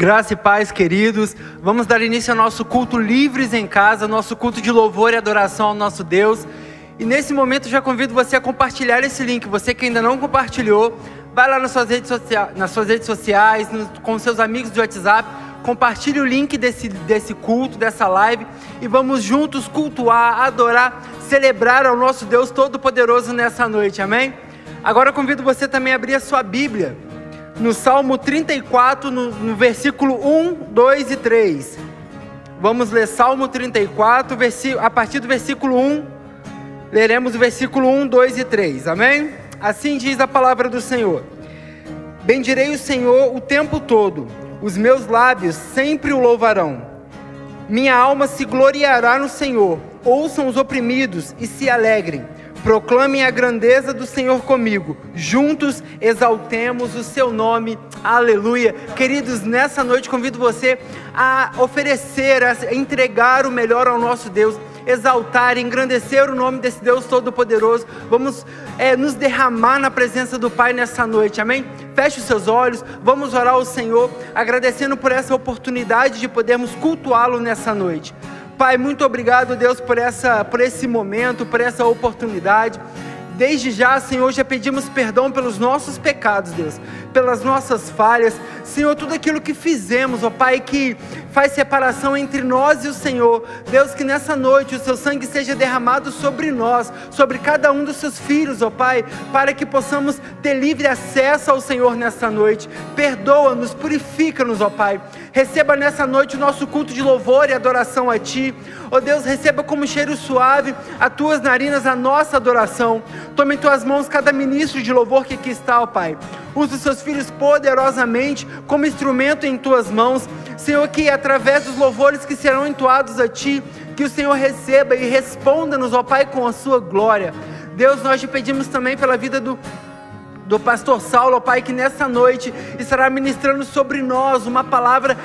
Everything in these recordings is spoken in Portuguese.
Graça e paz, queridos. Vamos dar início ao nosso culto livres em casa, nosso culto de louvor e adoração ao nosso Deus. E nesse momento já convido você a compartilhar esse link. Você que ainda não compartilhou, vai lá nas suas redes sociais, com seus amigos do WhatsApp, compartilhe o link desse culto, dessa live, e vamos juntos cultuar, adorar, celebrar ao nosso Deus Todo-Poderoso nessa noite, amém? Agora eu convido você também a abrir a sua Bíblia no Salmo 34, no versículo 1, 2 e 3. Vamos ler Salmo 34, a partir do versículo 1, leremos o versículo 1, 2 e 3, amém? Assim diz a palavra do Senhor: Bendirei o Senhor o tempo todo, os meus lábios sempre o louvarão. Minha alma se gloriará no Senhor, ouçam os oprimidos e se alegrem. Proclamem a grandeza do Senhor comigo, juntos exaltemos o seu nome, aleluia. Queridos, nessa noite convido você a oferecer, a entregar o melhor ao nosso Deus, exaltar, engrandecer o nome desse Deus Todo-Poderoso. Vamos nos derramar na presença do Pai nessa noite, amém? Feche os seus olhos, vamos orar ao Senhor, agradecendo por essa oportunidade de podermos cultuá-lo nessa noite. Pai, muito obrigado, Deus, por esse momento, por essa oportunidade. Desde já, Senhor, já pedimos perdão pelos nossos pecados, Deus, pelas nossas falhas, Senhor, tudo aquilo que fizemos, ó Pai, que faz separação entre nós e o Senhor. Deus, que nessa noite o seu sangue seja derramado sobre nós, sobre cada um dos seus filhos, ó Pai, para que possamos ter livre acesso ao Senhor nessa noite. Perdoa-nos, purifica-nos, ó Pai. Receba nessa noite o nosso culto de louvor e adoração a Ti. Ó Deus, receba como cheiro suave as Tuas narinas a nossa adoração. Toma em Tuas mãos cada ministro de louvor que aqui está, ó Pai. Usa os seus filhos poderosamente como instrumento em Tuas mãos. Senhor, que através dos louvores que serão entoados a Ti, que o Senhor receba e responda-nos, ó Pai, com a Sua glória. Deus, nós te pedimos também pela vida do pastor Saulo, ó Pai, que nessa noite estará ministrando sobre nós uma palavra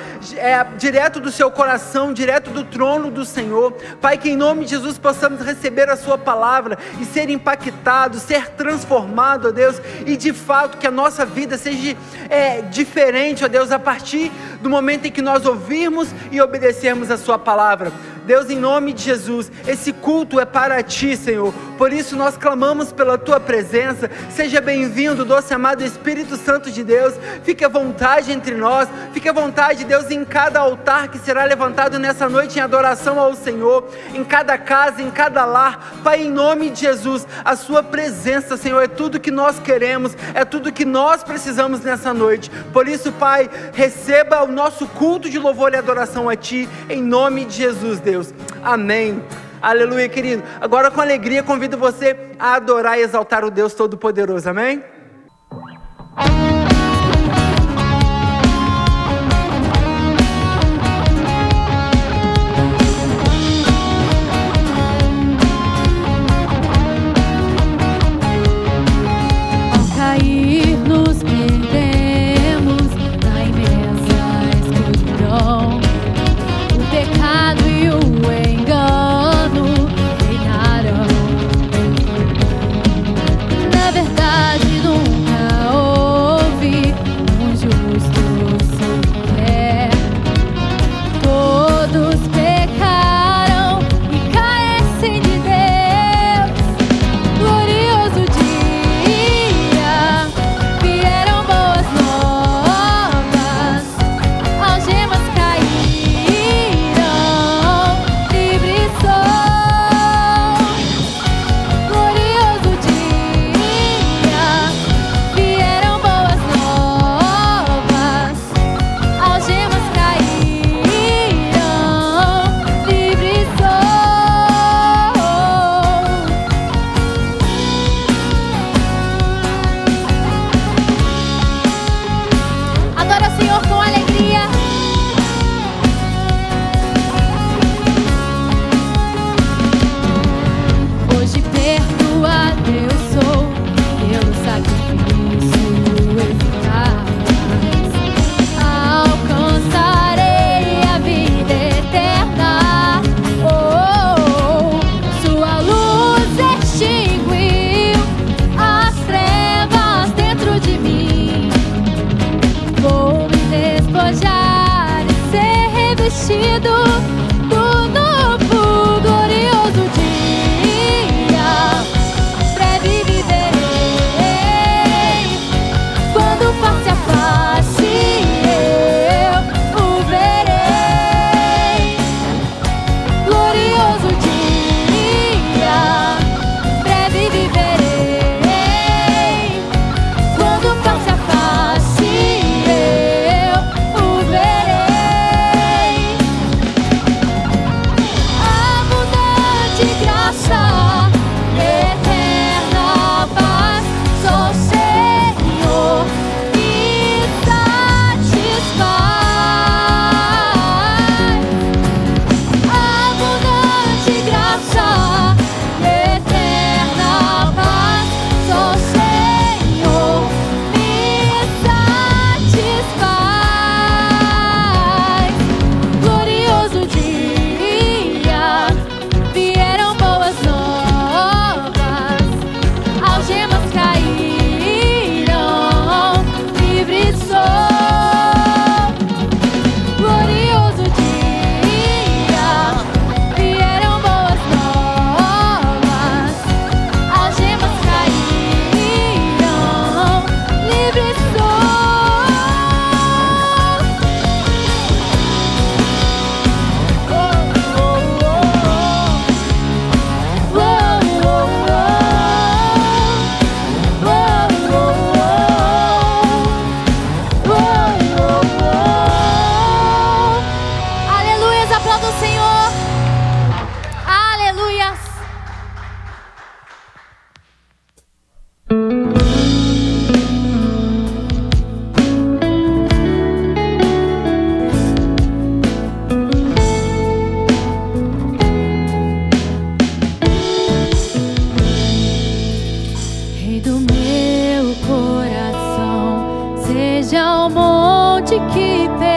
direto do seu coração, direto do trono do Senhor. Pai, que em nome de Jesus possamos receber a sua palavra e ser impactados, ser transformados, ó Deus, e de fato que a nossa vida seja diferente, ó Deus, a partir do momento em que nós ouvirmos e obedecermos a sua palavra. Deus, em nome de Jesus, esse culto é para Ti, Senhor, por isso nós clamamos pela Tua presença. Seja bem-vindo, doce amado Espírito Santo de Deus, fique à vontade entre nós, fique à vontade, Deus, em cada altar que será levantado nessa noite em adoração ao Senhor, em cada casa, em cada lar. Pai, em nome de Jesus, a Sua presença, Senhor, é tudo que nós queremos, é tudo que nós precisamos nessa noite. Por isso, Pai, receba o nosso culto de louvor e adoração a Ti, em nome de Jesus, Deus. Amém. Aleluia, querido. Agora, com alegria, convido você a adorar e exaltar o Deus Todo-Poderoso. Amém? Ao cair, nos perdemos na imensa escuridão. O pecado e o engano reinaram. Na verdade, no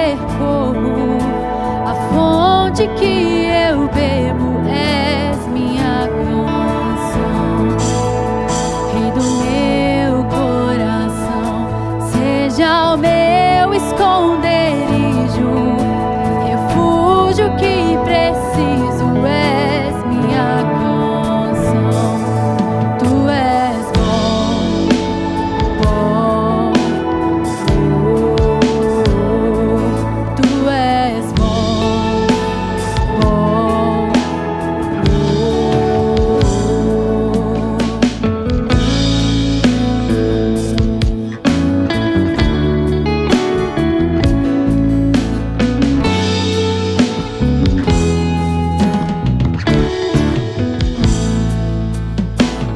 percorro, a fonte que eu bebo és minha canção. Rei do meu coração, seja o meu esconderijo, refúgio que preciso, és minha canção. Tu és bom, bom, tu és bom, bom,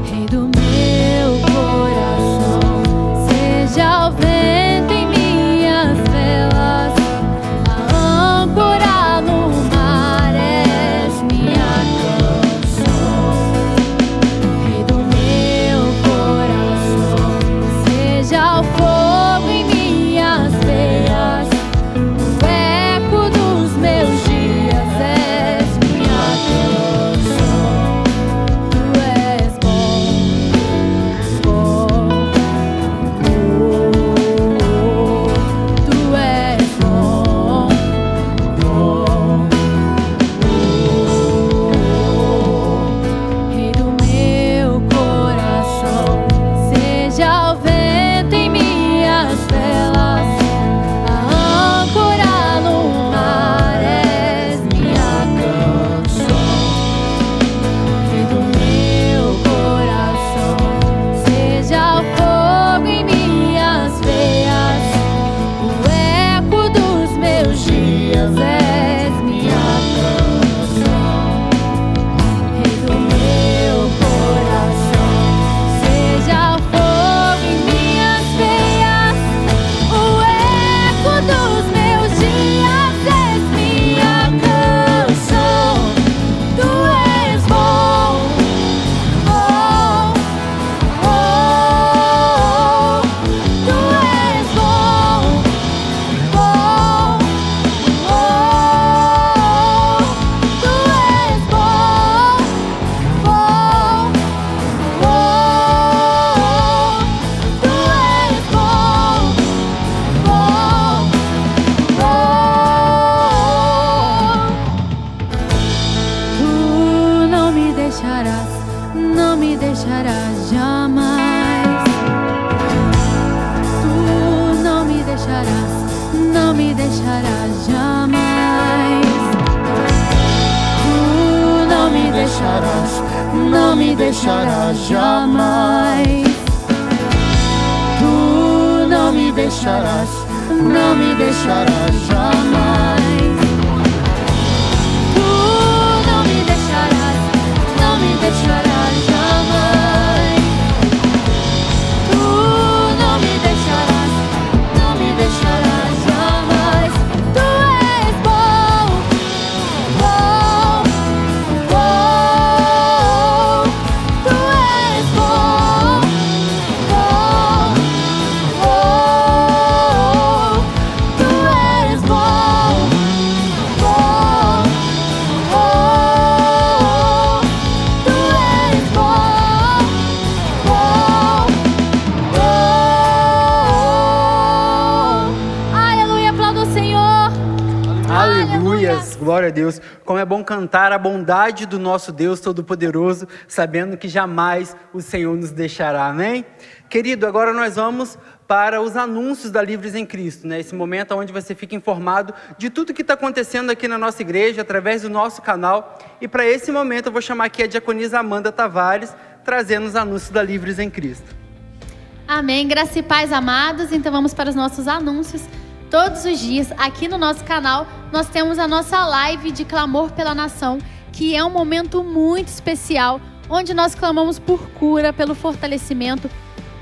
Rei do meu coração, seja o vento em minhas velas, a âncora no mar, és minha canção. Rei do meu coração, seja o fogo em minhas veias, o eco dos meus dias, és minha canção. Tu és bom, bom, tu és bom, bom, Rei do meu coração, seja o vento em minhas velas, a âncora no mar, és minha canção. Rei do meu coração, seja o fogo em minhas veias, o eco dos meus dias, és minha canção. Rei do meu coração, seja o fogo em minhas veias, o eco dos meus dias, és minha canção. Tu és bom, bom, bom, tu és bom, bom, bom, tu és bom, bom, bom, tu és bom, bom, bom. Tu não me deixarás, não me deixarás jamais. Tu não me deixarás, não me deixarás jamais. Tu não me deixarás, não me deixarás jamais. Tu não me deixarás, não me deixarás jamais. Tu não me deixarás, não me deixarás jamais. Tu não me deixarás, não me deixarás jamais. Tu és bom, bom, bom. Tu és bom, bom, bom. Tu és bom, bom, bom. Tu és bom, bom, bom. Aleluia, aplauda o Senhor. Aleluias, glória a Deus. Como é bom cantar a bondade do nosso Deus Todo-Poderoso, sabendo que jamais o Senhor nos deixará, amém? Querido, agora nós vamos para os anúncios da Livres em Cristo, né? Esse momento onde você fica informado de tudo que está acontecendo aqui na nossa igreja, através do nosso canal. E para esse momento eu vou chamar aqui a diaconisa Amanda Tavares, trazendo os anúncios da Livres em Cristo. Amém, graça e paz, amados. Então vamos para os nossos anúncios. Todos os dias, aqui no nosso canal, nós temos a nossa live de clamor pela nação, que é um momento muito especial, onde nós clamamos por cura, pelo fortalecimento,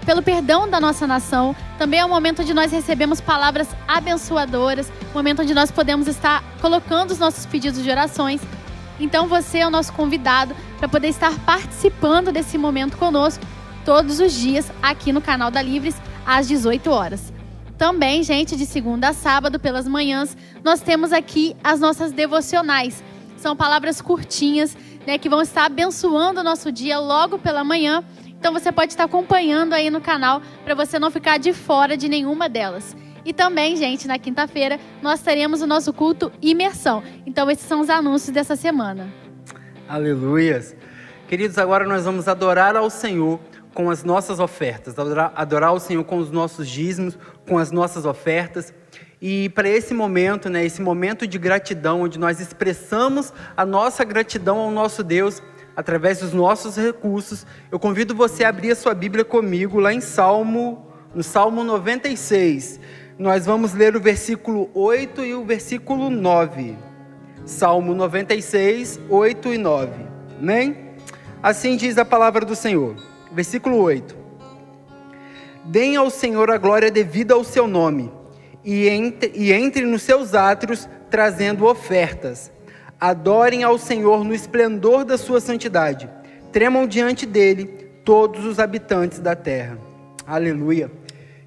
pelo perdão da nossa nação. Também é um momento onde nós recebemos palavras abençoadoras, um momento onde nós podemos estar colocando os nossos pedidos de orações. Então você é o nosso convidado para poder estar participando desse momento conosco todos os dias aqui no canal da Livres, às 18 horas. Também, gente, de segunda a sábado, pelas manhãs, nós temos aqui as nossas devocionais. São palavras curtinhas, né, que vão estar abençoando o nosso dia logo pela manhã. Então você pode estar acompanhando aí no canal para você não ficar de fora de nenhuma delas. E também, gente, na quinta-feira, nós teremos o nosso culto Imersão. Então esses são os anúncios dessa semana. Aleluias. Queridos, agora nós vamos adorar ao Senhor com as nossas ofertas. Adorar ao Senhor com os nossos dízimos, com as nossas ofertas. E para esse momento, né, esse momento de gratidão, onde nós expressamos a nossa gratidão ao nosso Deus, através dos nossos recursos, eu convido você a abrir a sua Bíblia comigo lá no Salmo 96. Nós vamos ler o versículo 8 e o versículo 9. Salmo 96, 8 e 9. Amém? Assim diz a palavra do Senhor. Versículo 8. Deem ao Senhor a glória devida ao seu nome, e entre nos seus átrios trazendo ofertas. Adorem ao Senhor no esplendor da sua santidade. Tremam diante dele todos os habitantes da terra. Aleluia.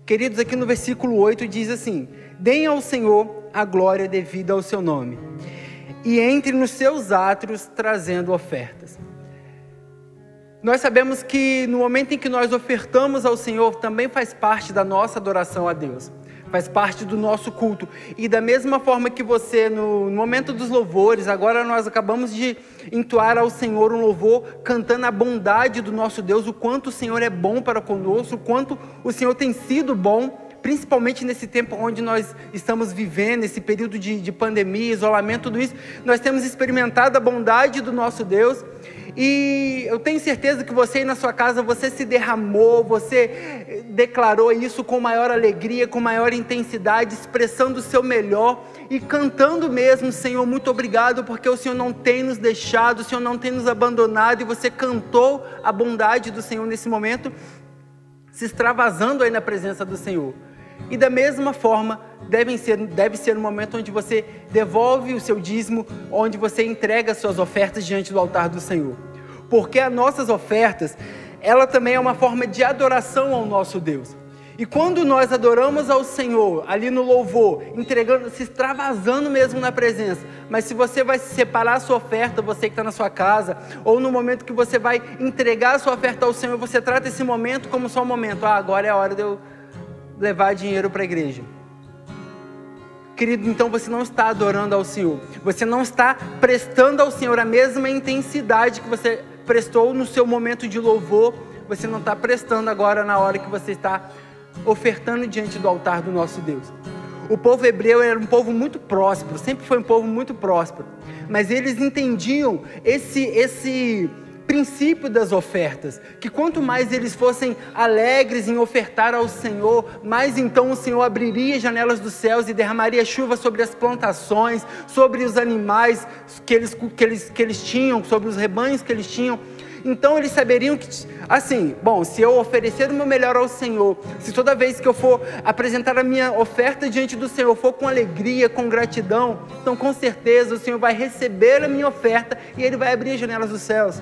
Queridos, aqui no versículo 8 diz assim: deem ao Senhor a glória devida ao seu nome, e entre nos seus átrios trazendo ofertas. Nós sabemos que no momento em que nós ofertamos ao Senhor, também faz parte da nossa adoração a Deus. Faz parte do nosso culto. E da mesma forma que você, no momento dos louvores, agora nós acabamos de entoar ao Senhor um louvor, cantando a bondade do nosso Deus, o quanto o Senhor é bom para conosco, o quanto o Senhor tem sido bom, principalmente nesse tempo onde nós estamos vivendo, esse período de pandemia, isolamento, tudo isso, nós temos experimentado a bondade do nosso Deus. E eu tenho certeza que você aí na sua casa, você se derramou, você declarou isso com maior alegria, com maior intensidade, expressando o seu melhor e cantando mesmo: Senhor, muito obrigado, porque o Senhor não tem nos deixado, o Senhor não tem nos abandonado, e você cantou a bondade do Senhor nesse momento, se extravasando aí na presença do Senhor. E da mesma forma, deve ser um momento onde você devolve o seu dízimo, onde você entrega as suas ofertas diante do altar do Senhor. Porque as nossas ofertas, ela também é uma forma de adoração ao nosso Deus. E quando nós adoramos ao Senhor, ali no louvor, entregando, se extravasando mesmo na presença, mas se você vai separar a sua oferta, você que está na sua casa, ou no momento que você vai entregar a sua oferta ao Senhor, você trata esse momento como só um momento: agora é a hora de eu levar dinheiro para a igreja. Querido, então você não está adorando ao Senhor, você não está prestando ao Senhor a mesma intensidade que você prestou no seu momento de louvor, você não está prestando agora na hora que você está ofertando diante do altar do nosso Deus. O povo hebreu era um povo muito próspero, sempre foi um povo muito próspero, mas eles entendiam esse princípio das ofertas, que quanto mais eles fossem alegres em ofertar ao Senhor, mais então o Senhor abriria janelas dos céus e derramaria chuva sobre as plantações, sobre os animais que eles tinham, sobre os rebanhos que eles tinham. Então eles saberiam que, assim, bom, se eu oferecer o meu melhor ao Senhor, se toda vez que eu for apresentar a minha oferta diante do Senhor, for com alegria, com gratidão, então com certeza o Senhor vai receber a minha oferta e Ele vai abrir as janelas dos céus.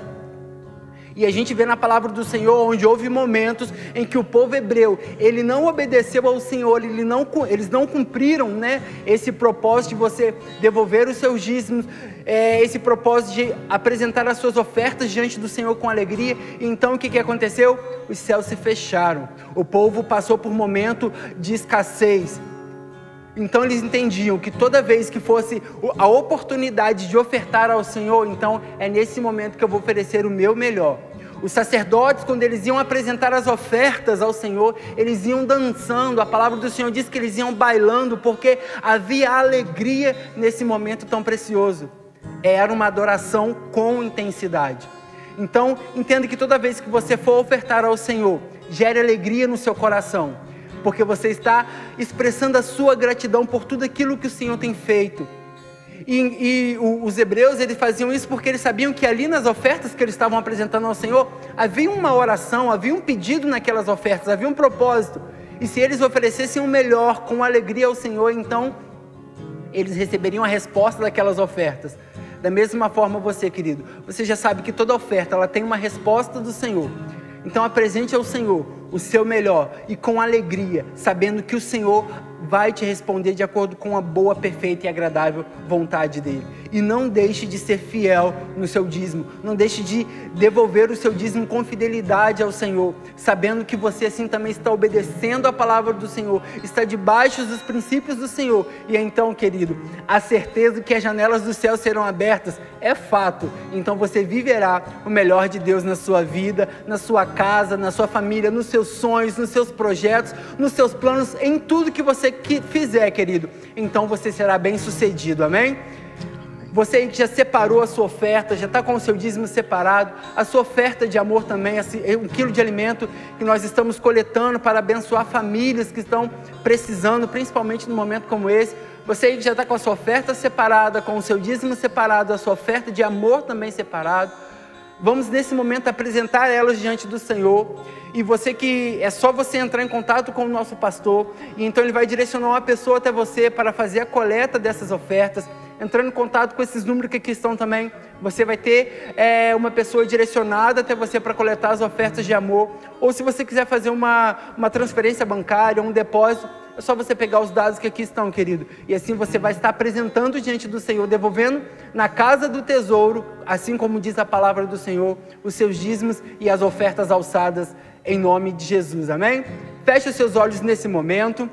E a gente vê na palavra do Senhor, onde houve momentos em que o povo hebreu, ele não obedeceu ao Senhor, eles não cumpriram, né, esse propósito de você devolver os seus dízimos, esse propósito de apresentar as suas ofertas diante do Senhor com alegria. E então o que aconteceu? Os céus se fecharam, o povo passou por um momento de escassez. Então eles entendiam que toda vez que fosse a oportunidade de ofertar ao Senhor, então é nesse momento que eu vou oferecer o meu melhor. Os sacerdotes, quando eles iam apresentar as ofertas ao Senhor, eles iam dançando. A palavra do Senhor diz que eles iam bailando, porque havia alegria nesse momento tão precioso. Era uma adoração com intensidade. Então entenda que toda vez que você for ofertar ao Senhor, gere alegria no seu coração, porque você está expressando a sua gratidão por tudo aquilo que o Senhor tem feito. E os hebreus, eles faziam isso porque eles sabiam que ali nas ofertas que eles estavam apresentando ao Senhor, havia uma oração, havia um pedido naquelas ofertas, havia um propósito. E se eles oferecessem o melhor, com alegria ao Senhor, então eles receberiam a resposta daquelas ofertas. Da mesma forma você, querido, você já sabe que toda oferta ela tem uma resposta do Senhor. Então apresente ao Senhor o seu melhor e com alegria, sabendo que o Senhor vai te responder de acordo com a boa, perfeita e agradável vontade dele. E não deixe de ser fiel no seu dízimo, não deixe de devolver o seu dízimo com fidelidade ao Senhor, sabendo que você assim também está obedecendo a palavra do Senhor, está debaixo dos princípios do Senhor. E então, querido, a certeza que as janelas do céu serão abertas é fato. Então você viverá o melhor de Deus na sua vida, na sua casa, na sua família, nos seus sonhos, nos seus projetos, nos seus planos, em tudo que você fizer, querido. Então você será bem sucedido, amém? Você aí que já separou a sua oferta, já está com o seu dízimo separado, a sua oferta de amor também, 1 quilo de alimento que nós estamos coletando para abençoar famílias que estão precisando, principalmente num momento como esse. Você aí que já está com a sua oferta separada, com o seu dízimo separado, a sua oferta de amor também separado, vamos nesse momento apresentar elas diante do Senhor. E você que é só você entrar em contato com o nosso pastor, e então ele vai direcionar uma pessoa até você para fazer a coleta dessas ofertas. Entrando em contato com esses números que aqui estão também, você vai ter uma pessoa direcionada até você para coletar as ofertas de amor. Ou se você quiser fazer uma transferência bancária, um depósito, é só você pegar os dados que aqui estão, querido. E assim você vai estar apresentando diante do Senhor, devolvendo na casa do tesouro, assim como diz a palavra do Senhor, os seus dízimos e as ofertas alçadas em nome de Jesus, amém? Feche os seus olhos nesse momento.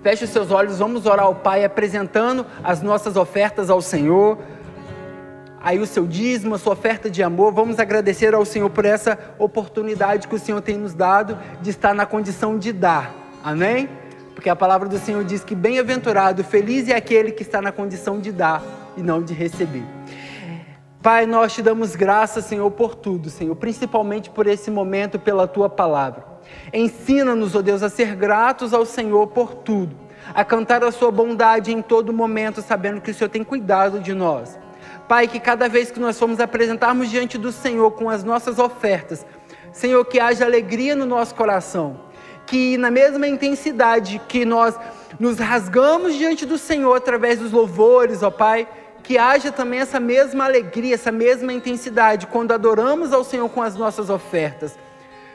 Feche os seus olhos, vamos orar ao Pai, apresentando as nossas ofertas ao Senhor. Aí o seu dízimo, a sua oferta de amor, vamos agradecer ao Senhor por essa oportunidade que o Senhor tem nos dado de estar na condição de dar, amém? Porque a palavra do Senhor diz que bem-aventurado, feliz é aquele que está na condição de dar e não de receber. Pai, nós te damos graças, Senhor, por tudo, Senhor, principalmente por esse momento, pela Tua palavra. Ensina-nos, ó Deus, a ser gratos ao Senhor por tudo, a cantar a sua bondade em todo momento, sabendo que o Senhor tem cuidado de nós. Pai, que cada vez que nós formos apresentarmos diante do Senhor com as nossas ofertas, Senhor, que haja alegria no nosso coração, que na mesma intensidade que nós nos rasgamos diante do Senhor através dos louvores, ó Pai, que haja também essa mesma alegria, essa mesma intensidade quando adoramos ao Senhor com as nossas ofertas.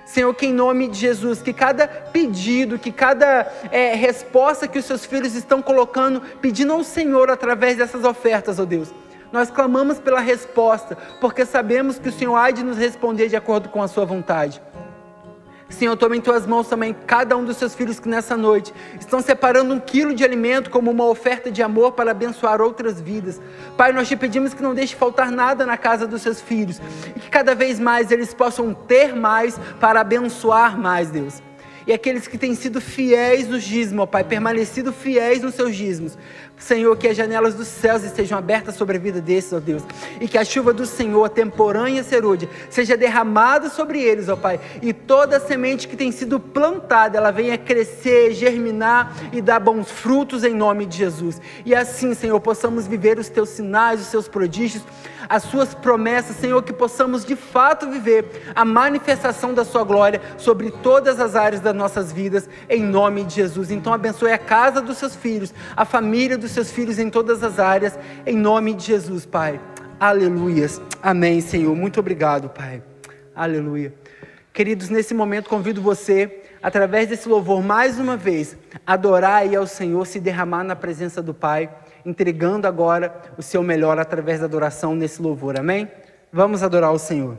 Senhor, que em nome de Jesus, que cada pedido, que cada resposta que os seus filhos estão colocando, pedindo ao Senhor através dessas ofertas, ó Deus, nós clamamos pela resposta, porque sabemos que o Senhor há de nos responder de acordo com a sua vontade. Senhor, toma em tuas mãos também cada um dos seus filhos que nessa noite estão separando 1 quilo de alimento como uma oferta de amor para abençoar outras vidas. Pai, nós te pedimos que não deixe faltar nada na casa dos seus filhos e que cada vez mais eles possam ter mais para abençoar mais, Deus. E aqueles que têm sido fiéis nos dízimos, ó Pai, permanecido fiéis nos seus dízimos, Senhor, que as janelas dos céus estejam abertas sobre a vida desses, ó Deus, e que a chuva do Senhor, a temporânea serôdia, seja derramada sobre eles, ó Pai, e toda a semente que tem sido plantada, ela venha crescer, germinar e dar bons frutos em nome de Jesus. E assim, Senhor, possamos viver os teus sinais, os seus prodígios, as suas promessas, Senhor, que possamos de fato viver a manifestação da sua glória sobre todas as áreas das nossas vidas, em nome de Jesus. Então abençoe a casa dos seus filhos, a família dos seus filhos em todas as áreas, em nome de Jesus, Pai. Aleluias. Amém, Senhor. Muito obrigado, Pai. Aleluia. Queridos, nesse momento convido você, através desse louvor, mais uma vez, adorar aí ao Senhor, se derramar na presença do Pai, entregando agora o seu melhor através da adoração nesse louvor, amém? Vamos adorar o Senhor.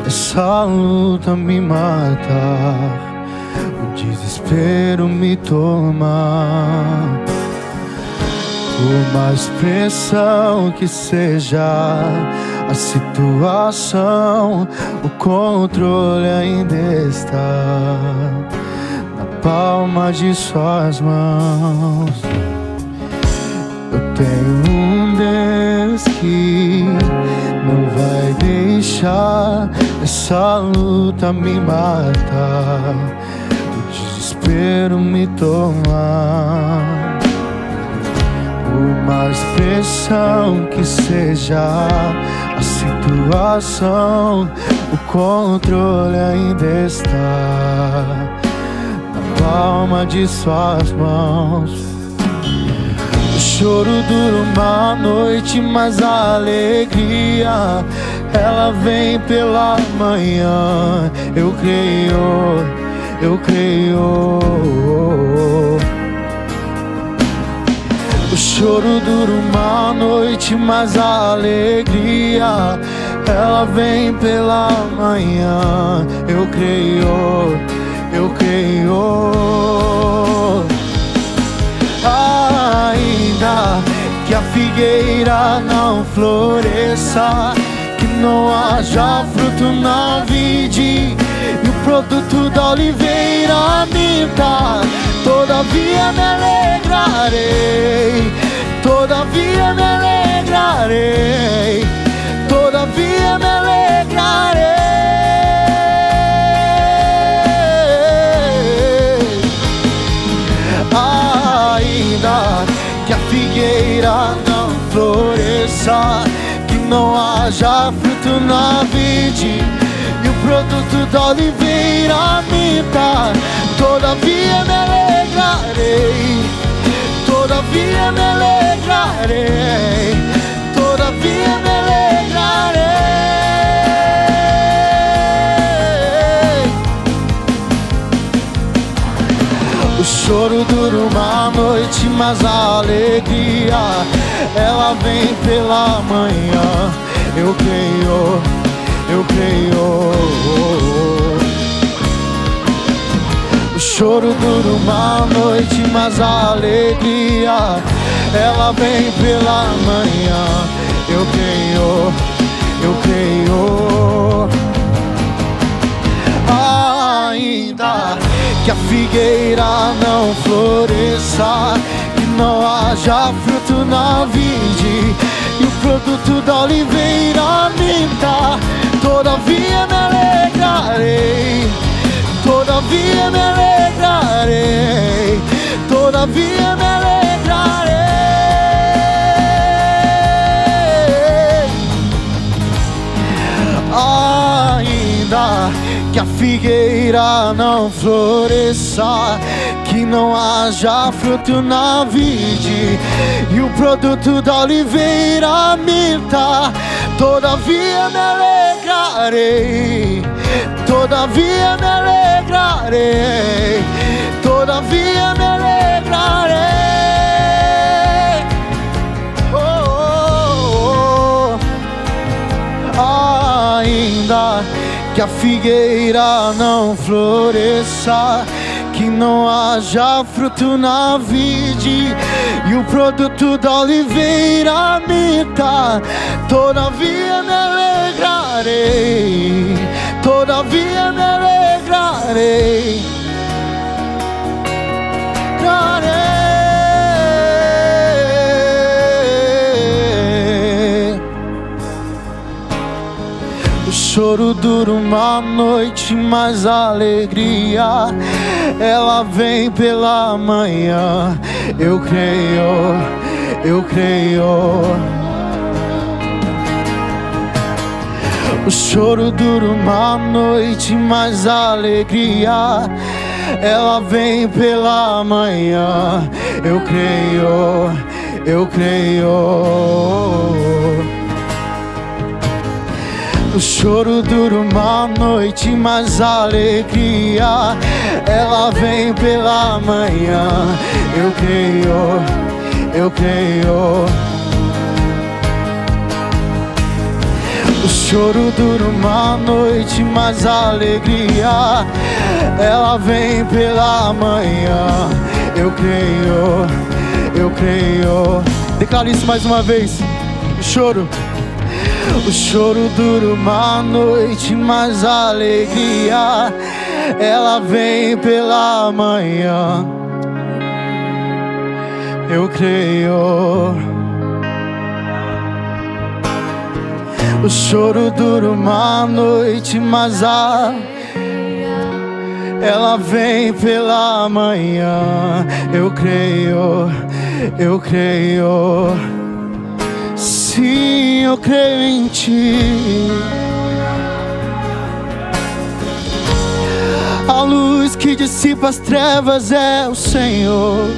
Essa luta me matar, o desespero me toma. Por mais pressão que seja a situação, o controle ainda está na palma de suas mãos. Eu tenho um Deus que não vai deixar essa luta me matar, o desespero me tomar. Por mais pressão que seja a situação, o controle ainda está na palma de suas mãos. O choro dura uma noite, mas a alegria ela vem pela manhã. Eu creio, eu creio. O choro dura uma noite, mas a alegria ela vem pela manhã. Eu creio, eu creio. Ainda que a figueira não floresça, que não haja fruto na vide e o produto da oliveira minta, todavia me alegrarei, todavia me alegrarei, todavia me alegrarei. Ainda que a figueira não floresça, que não haja fruto na vide e o produto da oliveira minta, todavia me alegrarei, todavia me alegrarei, todavia me alegrarei. O choro dura uma noite, mas a alegria ela vem pela manhã. Eu creio, eu creio. O choro dura uma noite, mas a alegria ela vem pela manhã. Eu creio, eu creio. Ainda que a figueira não floresça, que não haja fruto na vide e o produto da oliveira minta, todavia me alegrarei, todavia me alegrarei, todavia me alegrarei. Ainda que a figueira não floresça, que não haja fruto na vide e o produto da oliveira minta, todavia me alegrarei, todavia me alegrarei, todavia me alegrarei. Ainda que a figueira não floresça, que não haja fruto na vide e o produto da oliveira minta, todavia me alegrarei, todavia me alegrarei, alegrarei. O choro dura uma noite, mas a alegria ela vem pela manhã. Eu creio, eu creio. O choro dura uma noite, mas a alegria ela vem pela manhã. Eu creio, eu creio. O choro dura uma noite, mas a alegria ela vem pela manhã. Eu creio, eu creio. O choro dura uma noite, mas a alegria ela vem pela manhã. Eu creio, eu creio. Declaro isso mais uma vez. O choro dura uma noite, mas a alegria ela vem pela manhã. Eu creio. O choro dura uma noite, mas ela vem pela manhã. Eu creio, eu creio. Sim, eu creio em Ti. A luz que dissipa as trevas é o Senhor.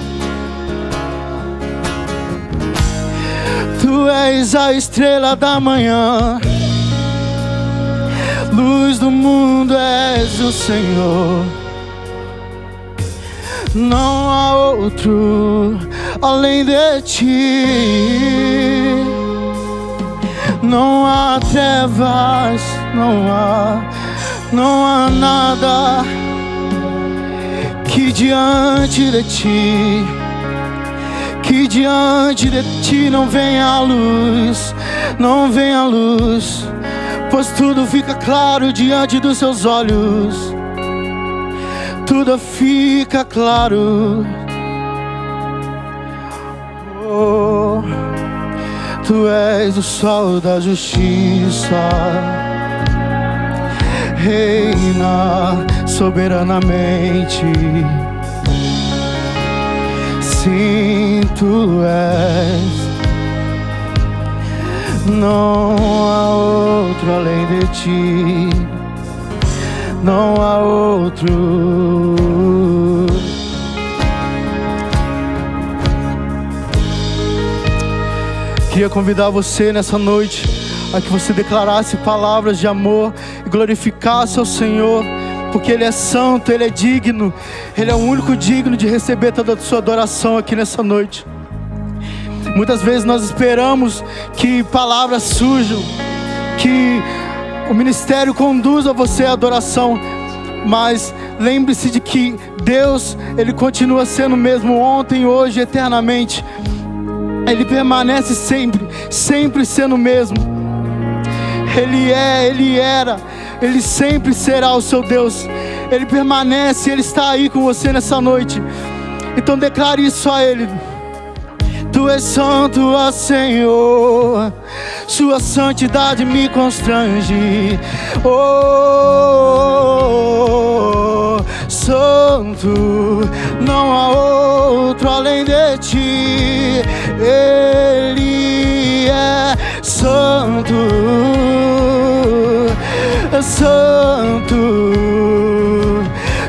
Tu és a estrela da manhã, luz do mundo és o Senhor. Não há outro além de Ti. Não há trevas, não há nada que diante de Ti, que diante de Ti não venha a luz, não venha a luz, pois tudo fica claro diante dos Seus olhos. Tudo fica claro. Oh, Tu és o sol da justiça, reina soberanamente. Sim, Tu és. Não há outro além de Ti. Não há outro. Queria convidar você nessa noite a que você declarasse palavras de amor e glorificasse ao Senhor, porque Ele é santo, Ele é digno, Ele é o único digno de receber toda a sua adoração aqui nessa noite. Muitas vezes nós esperamos que palavras surjam, que o ministério conduza você à adoração, mas lembre-se de que Deus, Ele continua sendo o mesmo ontem, hoje, eternamente. Ele permanece sempre, sempre sendo o mesmo. Ele é, Ele era, Ele sempre será o seu Deus. Ele permanece, Ele está aí com você nessa noite. Então declare isso a Ele. Tu és santo, ó Senhor, Sua santidade me constrange. Oh, santo, não há outro além de Ti. Ele é santo, santo,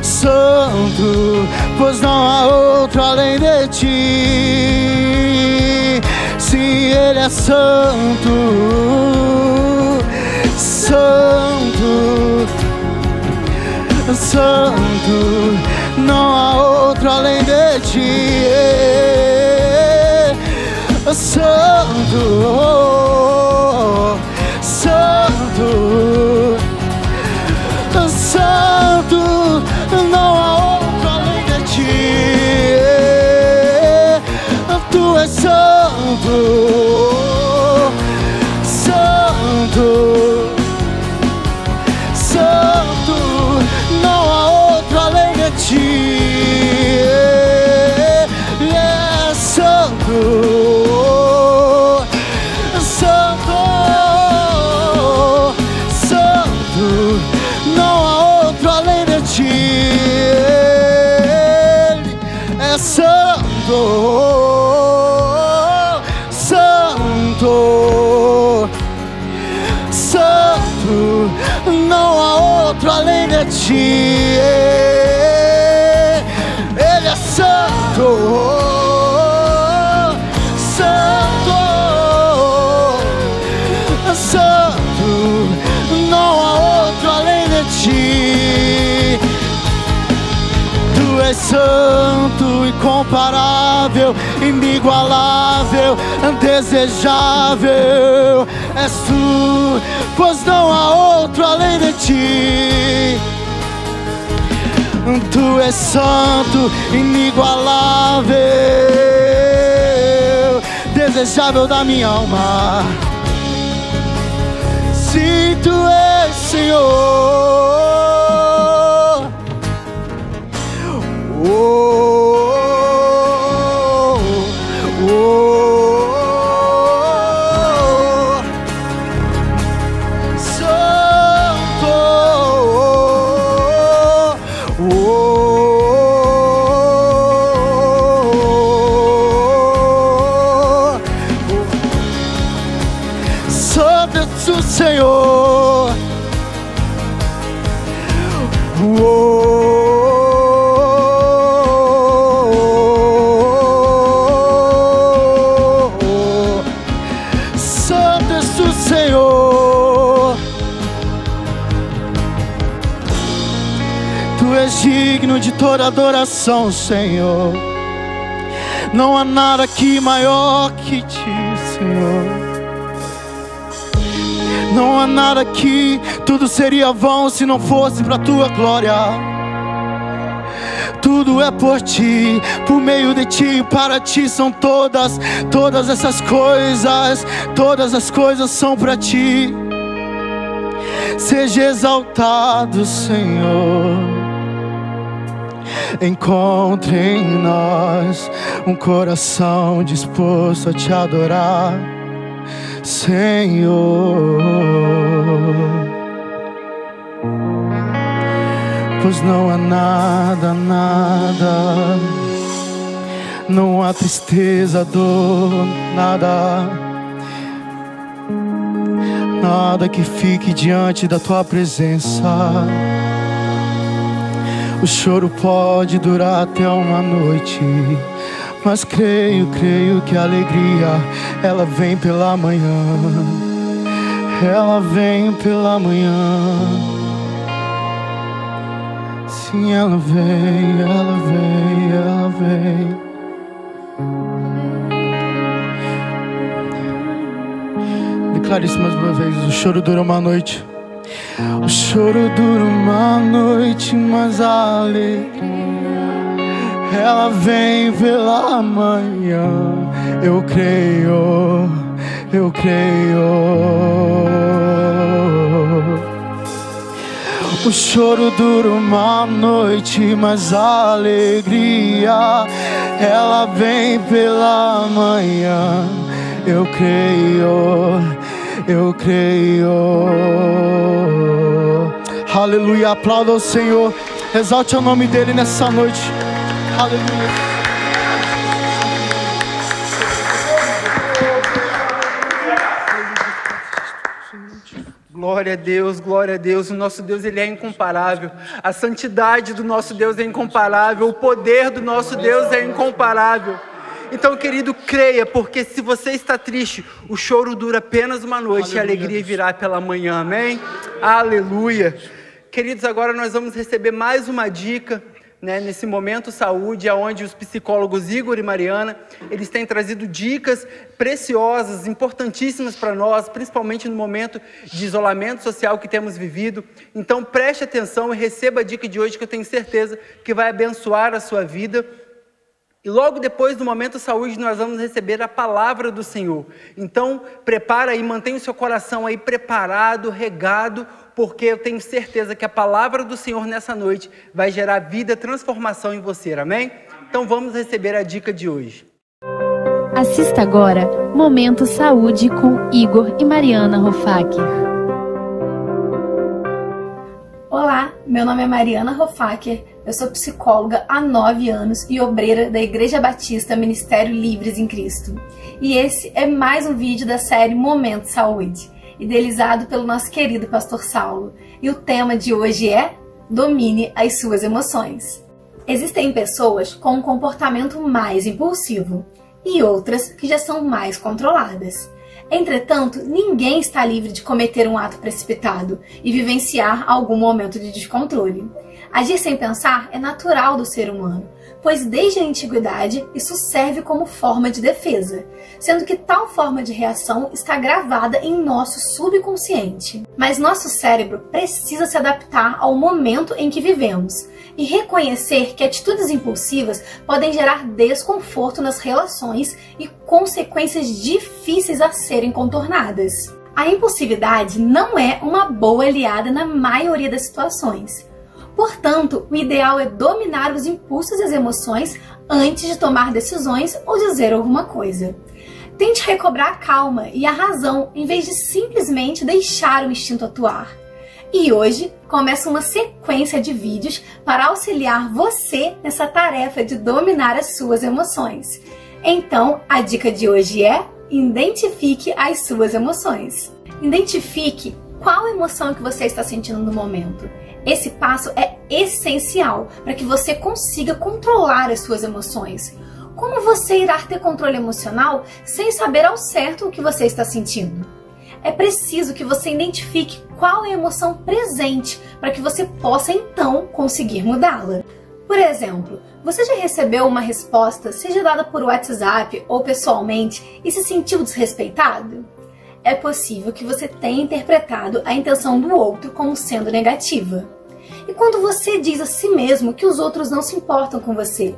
santo, pois não há outro além de Ti. Sim, Ele é santo, santo, santo, não há outro além de Ti. Santo, santo, santo, não há outro além de Ti. Tu és santo, santo, santo, não há outro além de Ti. Ele é santo, santo, santo, não há outro além de Ti. Ele é santo, santo, santo, não há outro além de Ti. Ele é santo, santo, santo, não há outro além de Ti. Tu és santo, incomparável, inigualável, desejável. És Tu, pois não há outro além de Ti. Tu és santo, inigualável, desejável da minha alma. Se Tu és Senhor, toda adoração, Senhor. Não há nada aqui maior que Ti, Senhor. Não há nada aqui, tudo seria vão se não fosse para Tua glória. Tudo é por Ti, por meio de Ti, para Ti são todas essas coisas. Todas as coisas são para Ti. Seja exaltado, Senhor. Encontre em nós um coração disposto a Te adorar, Senhor. Pois não há nada, não há tristeza, dor, nada que fique diante da Tua presença. O choro pode durar até uma noite, mas creio que a alegria, ela vem pela manhã. Ela vem pela manhã. Sim, ela vem, ela vem, ela vem. Declare isso mais uma vez. O choro dura uma noite. O choro dura uma noite, mas a alegria, ela vem pela manhã. Eu creio, eu creio. O choro dura uma noite, mas a alegria, ela vem pela manhã. Eu creio, eu creio. Aleluia, aplauda ao Senhor. Exalte o nome dEle nessa noite. Aleluia. Glória a Deus, glória a Deus. O nosso Deus, Ele é incomparável. A santidade do nosso Deus é incomparável. O poder do nosso Deus é incomparável. Então, querido, creia, porque se você está triste, o choro dura apenas uma noite. Aleluia. E a alegria virá pela manhã, amém? Aleluia. Queridos, agora nós vamos receber mais uma dica, né, nesse Momento Saúde, onde os psicólogos Igor e Mariana, eles têm trazido dicas preciosas, importantíssimas para nós, principalmente no momento de isolamento social que temos vivido. Então preste atenção e receba a dica de hoje, que eu tenho certeza que vai abençoar a sua vida. E logo depois do Momento Saúde, nós vamos receber a palavra do Senhor. Então, prepara aí, mantenha o seu coração aí preparado, regado, porque eu tenho certeza que a palavra do Senhor nessa noite vai gerar vida, transformação em você, amém? Então, vamos receber a dica de hoje. Assista agora Momento Saúde com Igor e Mariana Hofacker. Olá, meu nome é Mariana Hofacker, eu sou psicóloga há 9 anos e obreira da Igreja Batista Ministério Livres em Cristo. E esse é mais um vídeo da série Momento Saúde, idealizado pelo nosso querido pastor Saulo. E o tema de hoje é Domine as suas emoções. Existem pessoas com um comportamento mais impulsivo e outras que já são mais controladas. Entretanto, ninguém está livre de cometer um ato precipitado e vivenciar algum momento de descontrole. Agir sem pensar é natural do ser humano, pois desde a antiguidade isso serve como forma de defesa, sendo que tal forma de reação está gravada em nosso subconsciente. Mas nosso cérebro precisa se adaptar ao momento em que vivemos e reconhecer que atitudes impulsivas podem gerar desconforto nas relações e consequências difíceis a serem contornadas. A impulsividade não é uma boa aliada na maioria das situações. Portanto, o ideal é dominar os impulsos e as emoções antes de tomar decisões ou dizer alguma coisa. Tente recobrar a calma e a razão em vez de simplesmente deixar o instinto atuar. E hoje começa uma sequência de vídeos para auxiliar você nessa tarefa de dominar as suas emoções. Então, a dica de hoje é: identifique as suas emoções. Identifique qual emoção que você está sentindo no momento. Esse passo é essencial para que você consiga controlar as suas emoções. Como você irá ter controle emocional sem saber ao certo o que você está sentindo? É preciso que você identifique qual é a emoção presente para que você possa então conseguir mudá-la. Por exemplo, você já recebeu uma resposta, seja dada por WhatsApp ou pessoalmente, e se sentiu desrespeitado? É possível que você tenha interpretado a intenção do outro como sendo negativa. E quando você diz a si mesmo que os outros não se importam com você,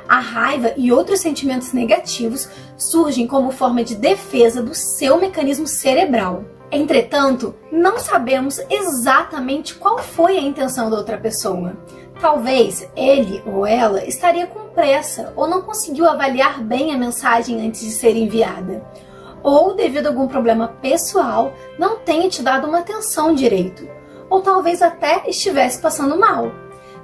a raiva e outros sentimentos negativos surgem como forma de defesa do seu mecanismo cerebral. Entretanto, não sabemos exatamente qual foi a intenção da outra pessoa. Talvez ele ou ela estaria com pressa ou não conseguiu avaliar bem a mensagem antes de ser enviada. Ou, devido a algum problema pessoal, não tenha te dado uma atenção direito. Ou talvez até estivesse passando mal.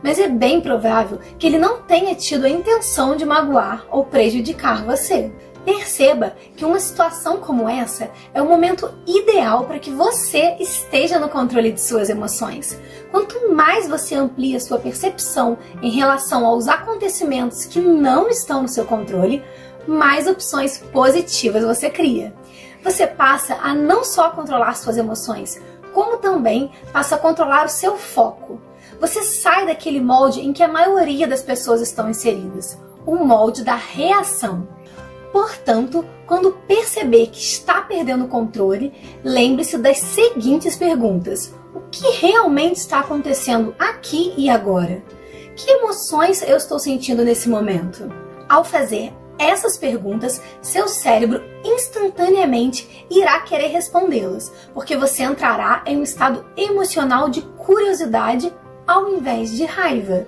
Mas é bem provável que ele não tenha tido a intenção de magoar ou prejudicar você. Perceba que uma situação como essa é o momento ideal para que você esteja no controle de suas emoções. Quanto mais você amplia sua percepção em relação aos acontecimentos que não estão no seu controle, mais opções positivas você cria. Você passa a não só controlar suas emoções, como também passa a controlar o seu foco. Você sai daquele molde em que a maioria das pessoas estão inseridas, o molde da reação. Portanto, quando perceber que está perdendo o controle, lembre-se das seguintes perguntas. O que realmente está acontecendo aqui e agora? Que emoções eu estou sentindo nesse momento? Ao fazer essas perguntas, seu cérebro instantaneamente irá querer respondê-las, porque você entrará em um estado emocional de curiosidade ao invés de raiva.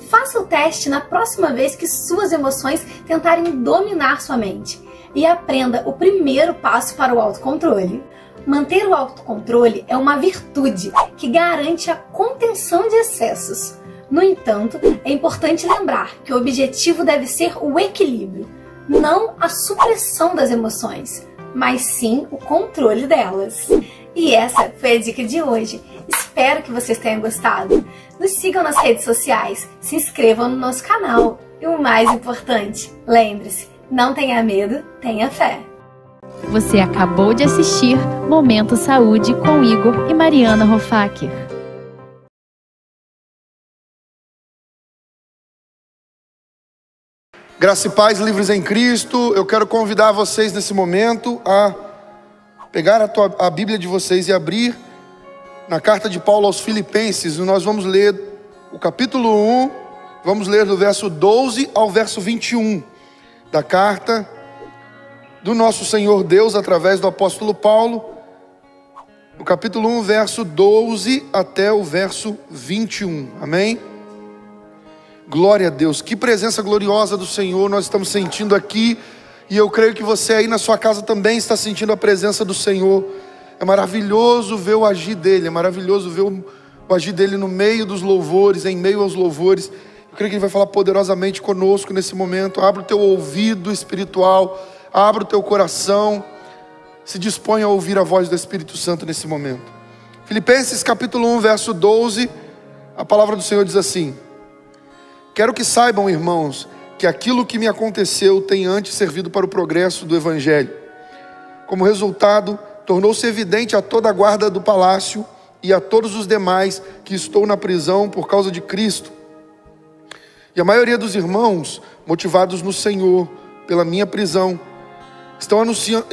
Faça o teste na próxima vez que suas emoções tentarem dominar sua mente e aprenda o primeiro passo para o autocontrole. Manter o autocontrole é uma virtude que garante a contenção de excessos. No entanto, é importante lembrar que o objetivo deve ser o equilíbrio, não a supressão das emoções, mas sim o controle delas. E essa foi a dica de hoje. Espero que vocês tenham gostado. Nos sigam nas redes sociais, se inscrevam no nosso canal. E o mais importante, lembre-se, não tenha medo, tenha fé. Você acabou de assistir Momento Saúde com Igor e Mariana Hofacker. Graça e paz, livres em Cristo. Eu quero convidar vocês nesse momento a pegar a Bíblia de vocês e abrir na carta de Paulo aos Filipenses. Nós vamos ler o capítulo 1, vamos ler do verso 12 ao verso 21 da carta do nosso Senhor Deus através do apóstolo Paulo. No capítulo 1, verso 12 até o verso 21. Amém? Glória a Deus, que presença gloriosa do Senhor nós estamos sentindo aqui, e eu creio que você aí na sua casa também está sentindo a presença do Senhor. É maravilhoso ver o agir dele, é maravilhoso ver o agir dele no meio dos louvores, em meio aos louvores. Eu creio que ele vai falar poderosamente conosco nesse momento. Abra o teu ouvido espiritual, abra o teu coração, se dispõe a ouvir a voz do Espírito Santo nesse momento. Filipenses capítulo 1, verso 12, a palavra do Senhor diz assim: quero que saibam, irmãos, que aquilo que me aconteceu tem antes servido para o progresso do Evangelho. Como resultado, tornou-se evidente a toda a guarda do palácio e a todos os demais que estou na prisão por causa de Cristo. E a maioria dos irmãos, motivados no Senhor pela minha prisão, estão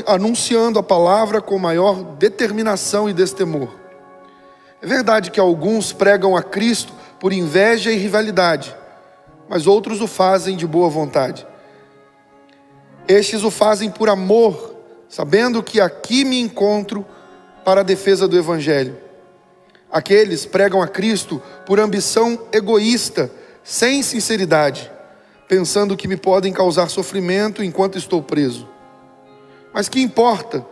anunciando a palavra com maior determinação e destemor. É verdade que alguns pregam a Cristo por inveja e rivalidade, mas outros o fazem de boa vontade. Estes o fazem por amor, sabendo que aqui me encontro para a defesa do Evangelho. Aqueles pregam a Cristo por ambição egoísta, sem sinceridade, pensando que me podem causar sofrimento enquanto estou preso. Mas que importa?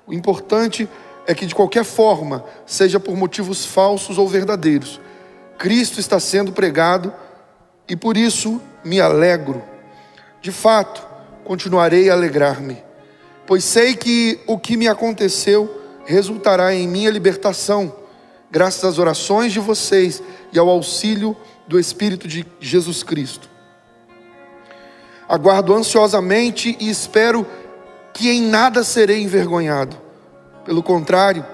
O importante é que de qualquer forma, seja por motivos falsos ou verdadeiros, Cristo está sendo pregado, e por isso me alegro. De fato, continuarei a alegrar-me, pois sei que o que me aconteceu resultará em minha libertação, graças às orações de vocês e ao auxílio do Espírito de Jesus Cristo. Aguardo ansiosamente e espero que em nada serei envergonhado. Pelo contrário,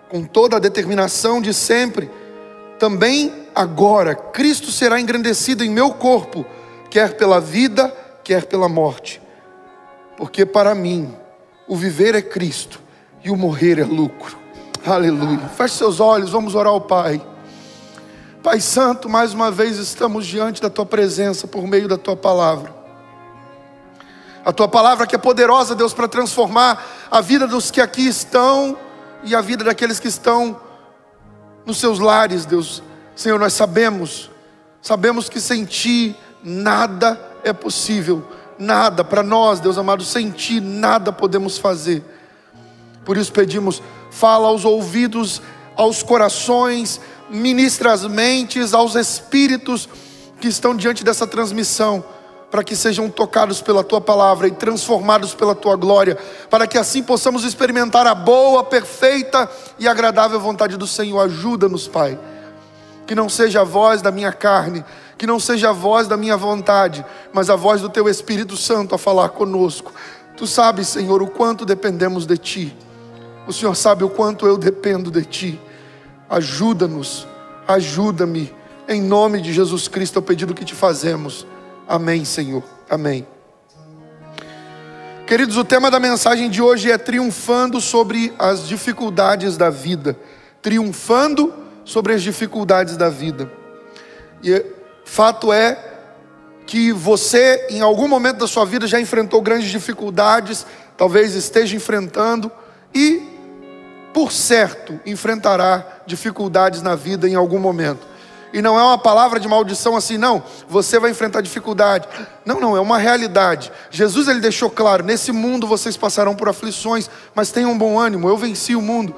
com toda a determinação de sempre, também agora Cristo será engrandecido em meu corpo, quer pela vida, quer pela morte. Porque para mim, o viver é Cristo e o morrer é lucro. Aleluia. Feche seus olhos, vamos orar ao Pai. Pai Santo, mais uma vez estamos diante da Tua presença por meio da Tua palavra. A Tua palavra que é poderosa, Deus, para transformar a vida dos que aqui estão e a vida daqueles que estão nos seus lares, Deus. Senhor, nós sabemos que sem Ti nada é possível. Nada, para nós, Deus amado, sem Ti nada podemos fazer. Por isso pedimos, fala aos ouvidos, aos corações, ministra as mentes, aos espíritos que estão diante dessa transmissão, para que sejam tocados pela Tua palavra e transformados pela Tua glória, para que assim possamos experimentar a boa, perfeita e agradável vontade do Senhor. Ajuda-nos, Pai, que não seja a voz da minha carne, que não seja a voz da minha vontade, mas a voz do Teu Espírito Santo a falar conosco. Tu sabes, Senhor, o quanto dependemos de Ti. O Senhor sabe o quanto eu dependo de Ti. Ajuda-nos, ajuda-me. Em nome de Jesus Cristo é o pedido que Te fazemos. Amém, Senhor. Amém. Queridos, o tema da mensagem de hoje é triunfando sobre as dificuldades da vida. Triunfando sobre as dificuldades da vida. E fato é que você, em algum momento da sua vida, já enfrentou grandes dificuldades, talvez esteja enfrentando, e, por certo, enfrentará dificuldades na vida em algum momento. E não é uma palavra de maldição assim, não, você vai enfrentar dificuldade. Não, é uma realidade. Jesus, ele deixou claro, nesse mundo vocês passarão por aflições, mas tenham bom ânimo, eu venci o mundo.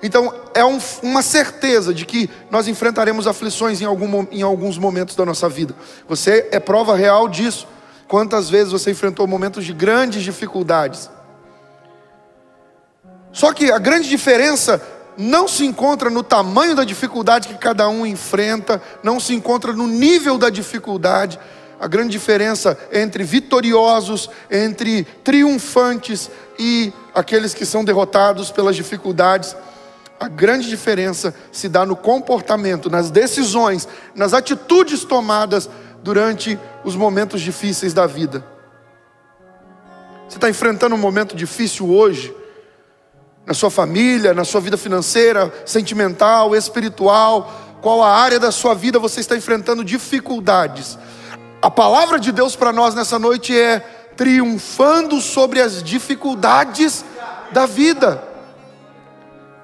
Então, é uma certeza de que nós enfrentaremos aflições em alguns momentos da nossa vida. Você é prova real disso. Quantas vezes você enfrentou momentos de grandes dificuldades. Só que a grande diferença não se encontra no tamanho da dificuldade que cada um enfrenta, não se encontra no nível da dificuldade. A grande diferença entre vitoriosos, entre triunfantes e aqueles que são derrotados pelas dificuldades, a grande diferença se dá no comportamento, nas decisões, nas atitudes tomadas durante os momentos difíceis da vida. Você está enfrentando um momento difícil hoje? Na sua família, na sua vida financeira, sentimental, espiritual, qual a área da sua vida você está enfrentando dificuldades? A palavra de Deus para nós nessa noite é triunfando sobre as dificuldades da vida.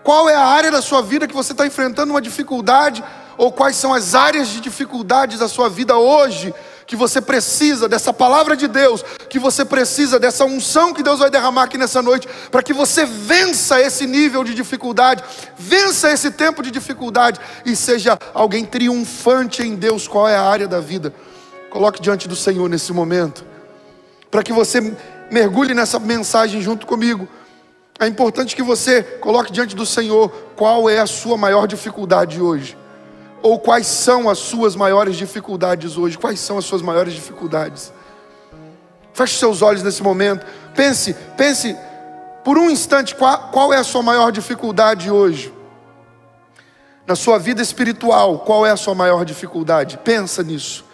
Qual é a área da sua vida que você está enfrentando uma dificuldade? Ou quais são as áreas de dificuldades da sua vida hoje, que você precisa dessa palavra de Deus, que você precisa dessa unção que Deus vai derramar aqui nessa noite, para que você vença esse nível de dificuldade, vença esse tempo de dificuldade e seja alguém triunfante em Deus. Qual é a área da vida? Coloque diante do Senhor nesse momento, para que você mergulhe nessa mensagem junto comigo. É importante que você coloque diante do Senhor qual é a sua maior dificuldade hoje. Ou quais são as suas maiores dificuldades hoje? Quais são as suas maiores dificuldades? Feche seus olhos nesse momento. Pense por um instante qual é a sua maior dificuldade hoje. Na sua vida espiritual, qual é a sua maior dificuldade? Pensa nisso.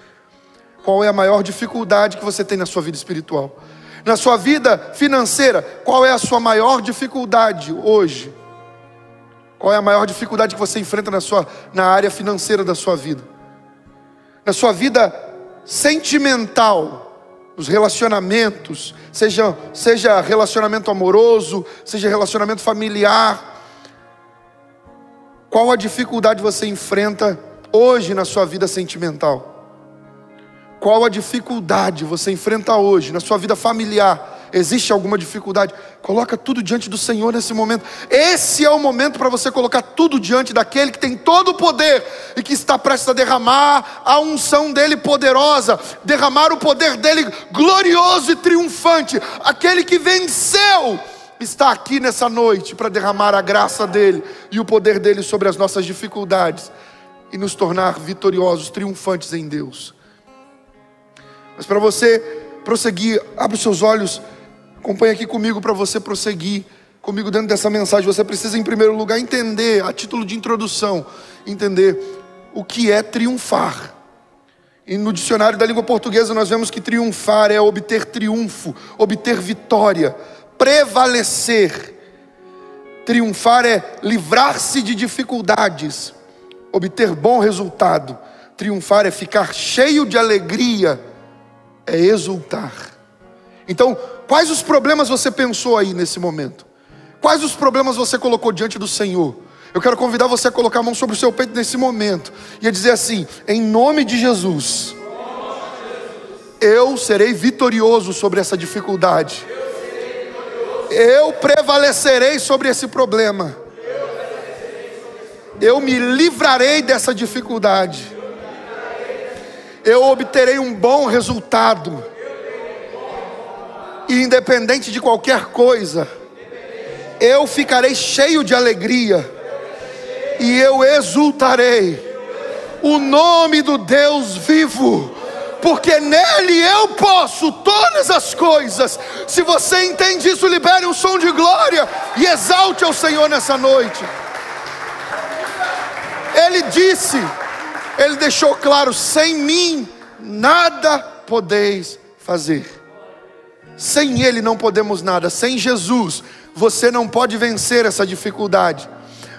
Qual é a maior dificuldade que você tem na sua vida espiritual? Na sua vida financeira, qual é a sua maior dificuldade hoje? Qual é a maior dificuldade que você enfrenta na área financeira da sua vida? Na sua vida sentimental, nos relacionamentos, seja relacionamento amoroso, seja relacionamento familiar. Qual a dificuldade você enfrenta hoje na sua vida sentimental? Qual a dificuldade você enfrenta hoje na sua vida familiar? Existe alguma dificuldade? Coloca tudo diante do Senhor nesse momento. Esse é o momento para você colocar tudo diante daquele que tem todo o poder e que está prestes a derramar a unção dele poderosa, derramar o poder dele glorioso e triunfante. Aquele que venceu está aqui nessa noite para derramar a graça dele e o poder dele sobre as nossas dificuldades e nos tornar vitoriosos, triunfantes em Deus. Mas para você prosseguir, abre os seus olhos, acompanhe aqui comigo para você prosseguir comigo dentro dessa mensagem. Você precisa em primeiro lugar entender, a título de introdução, entender o que é triunfar. E no dicionário da língua portuguesa nós vemos que triunfar é obter triunfo, obter vitória, prevalecer. Triunfar é livrar-se de dificuldades, obter bom resultado. Triunfar é ficar cheio de alegria, é exultar. Então, quais os problemas você pensou aí nesse momento? Quais os problemas você colocou diante do Senhor? Eu quero convidar você a colocar a mão sobre o seu peito nesse momento e a dizer assim: em nome de Jesus, eu serei vitorioso sobre essa dificuldade. Eu prevalecerei sobre esse problema. Eu me livrarei dessa dificuldade. Eu obterei um bom resultado. E independente de qualquer coisa, eu ficarei cheio de alegria. E eu exultarei o nome do Deus vivo, porque nele eu posso todas as coisas. Se você entende isso, libere um som de glória e exalte ao Senhor nessa noite. Ele disse, ele deixou claro: sem mim nada podeis fazer. Sem ele não podemos nada. Sem Jesus você não pode vencer essa dificuldade.